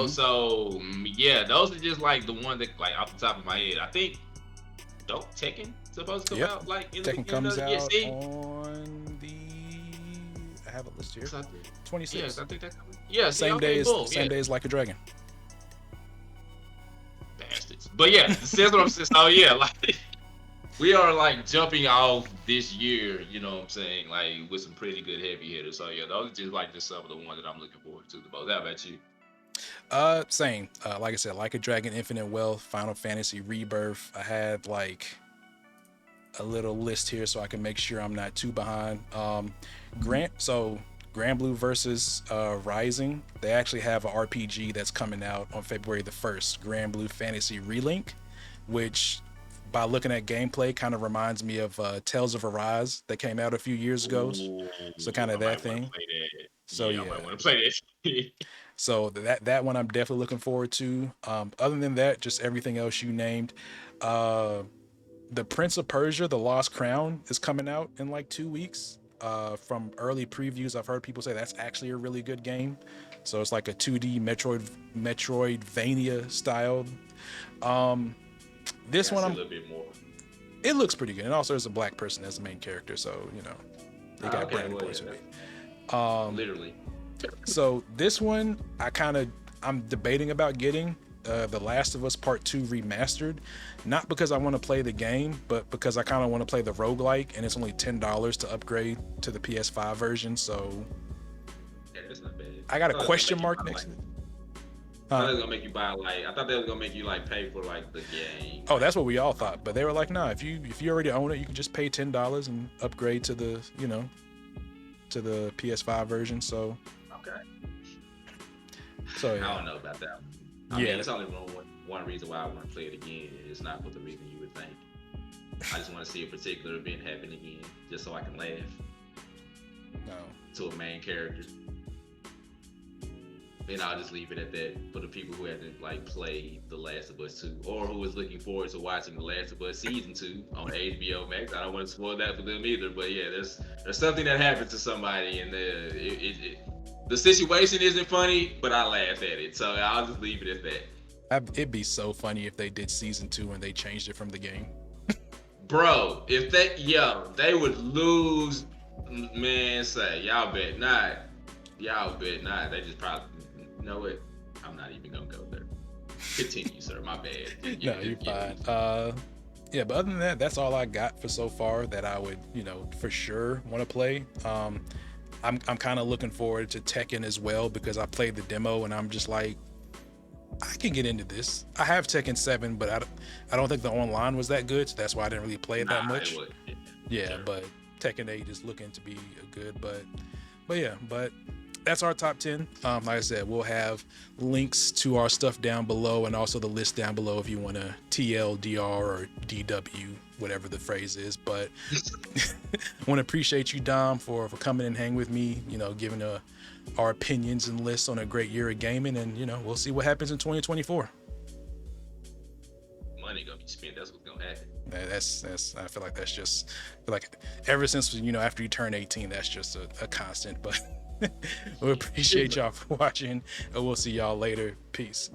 So yeah, those are just like the one that, like, off the top of my head. I think Tekken supposed to come out like in Tekken the comes out on the, I have a list here, 26. Yes, I think that's coming. Yeah, same day as Like a Dragon. Bastards. But yeah, that's what I'm saying. So yeah, like, we are like jumping off this year, you know what I'm saying, like with some pretty good heavy hitters. So yeah, those are just some of the ones that I'm looking forward to the most. How about you? Same. Like I said, Like a Dragon, Infinite Wealth, Final Fantasy Rebirth. I had like a little list here so I can make sure I'm not too behind. Grand Blue versus Rising. They actually have an RPG that's coming out on February the 1st, Grand Blue Fantasy Relink, which by looking at gameplay kind of reminds me of Tales of Arise that came out a few years ago. So kind of that thing. So yeah, I might want to play that. So that one I'm definitely looking forward to. Other than that, just everything else you named. The Prince of Persia, The Lost Crown is coming out in like 2 weeks. From early previews, I've heard people say that's actually a really good game. So it's like a 2D Metroidvania style. This one, a little bit more. It looks pretty good, and also there's a black person as the main character, so they got brand new points with it. Literally. So this one, I'm debating about getting The Last of Us Part 2 remastered, not because I want to play the game, but because I kind of want to play the roguelike, and it's only $10 to upgrade to the PS5 version. So yeah, that's not bad. I got a question mark next to it. I thought they was gonna make you buy I thought they was gonna make you pay for the game. Oh, that's what we all thought, but they were like, nah, if you already own it, you can just pay $10 and upgrade to the to the PS5 version. So okay. So yeah. I don't know about that. I mean, it's only one reason why I want to play it again. It's not for the reason you would think. I just want to see a particular event happen again, just so I can laugh. No. To a main character. And I'll just leave it at that for the people who haven't played The Last of Us 2, or who is looking forward to watching The Last of Us Season 2 on HBO Max. I don't want to spoil that for them either, but yeah, there's something that happens to somebody, and the situation isn't funny, but I laugh at it. So I'll just leave it at that. It'd be so funny if they did Season 2 and they changed it from the game. Bro, if they would lose, man, say, y'all bet not. They just probably, you know what? I'm not even gonna go there. Continue, sir. My bad. No, you're fine. Yeah, but other than that, that's all I got for so far that I would, for sure want to play. I'm kind of looking forward to Tekken as well because I played the demo and I'm just like, I can get into this. I have Tekken 7, but I don't think the online was that good, so that's why I didn't really play it that much. It would. Yeah, Sure. but Tekken 8 is looking to be good, but yeah, but that's our top 10. Like I said, we'll have links to our stuff down below and also the list down below if you want to TLDR or DW, whatever the phrase is. But I want to appreciate you, Dom, for coming and hang with me, giving our opinions and lists on a great year of gaming. And, we'll see what happens in 2024. Money gonna be spent. That's what's gonna happen. That's I feel like ever since, after you turn 18, that's just a constant. But we appreciate y'all for watching, and we'll see y'all later. Peace.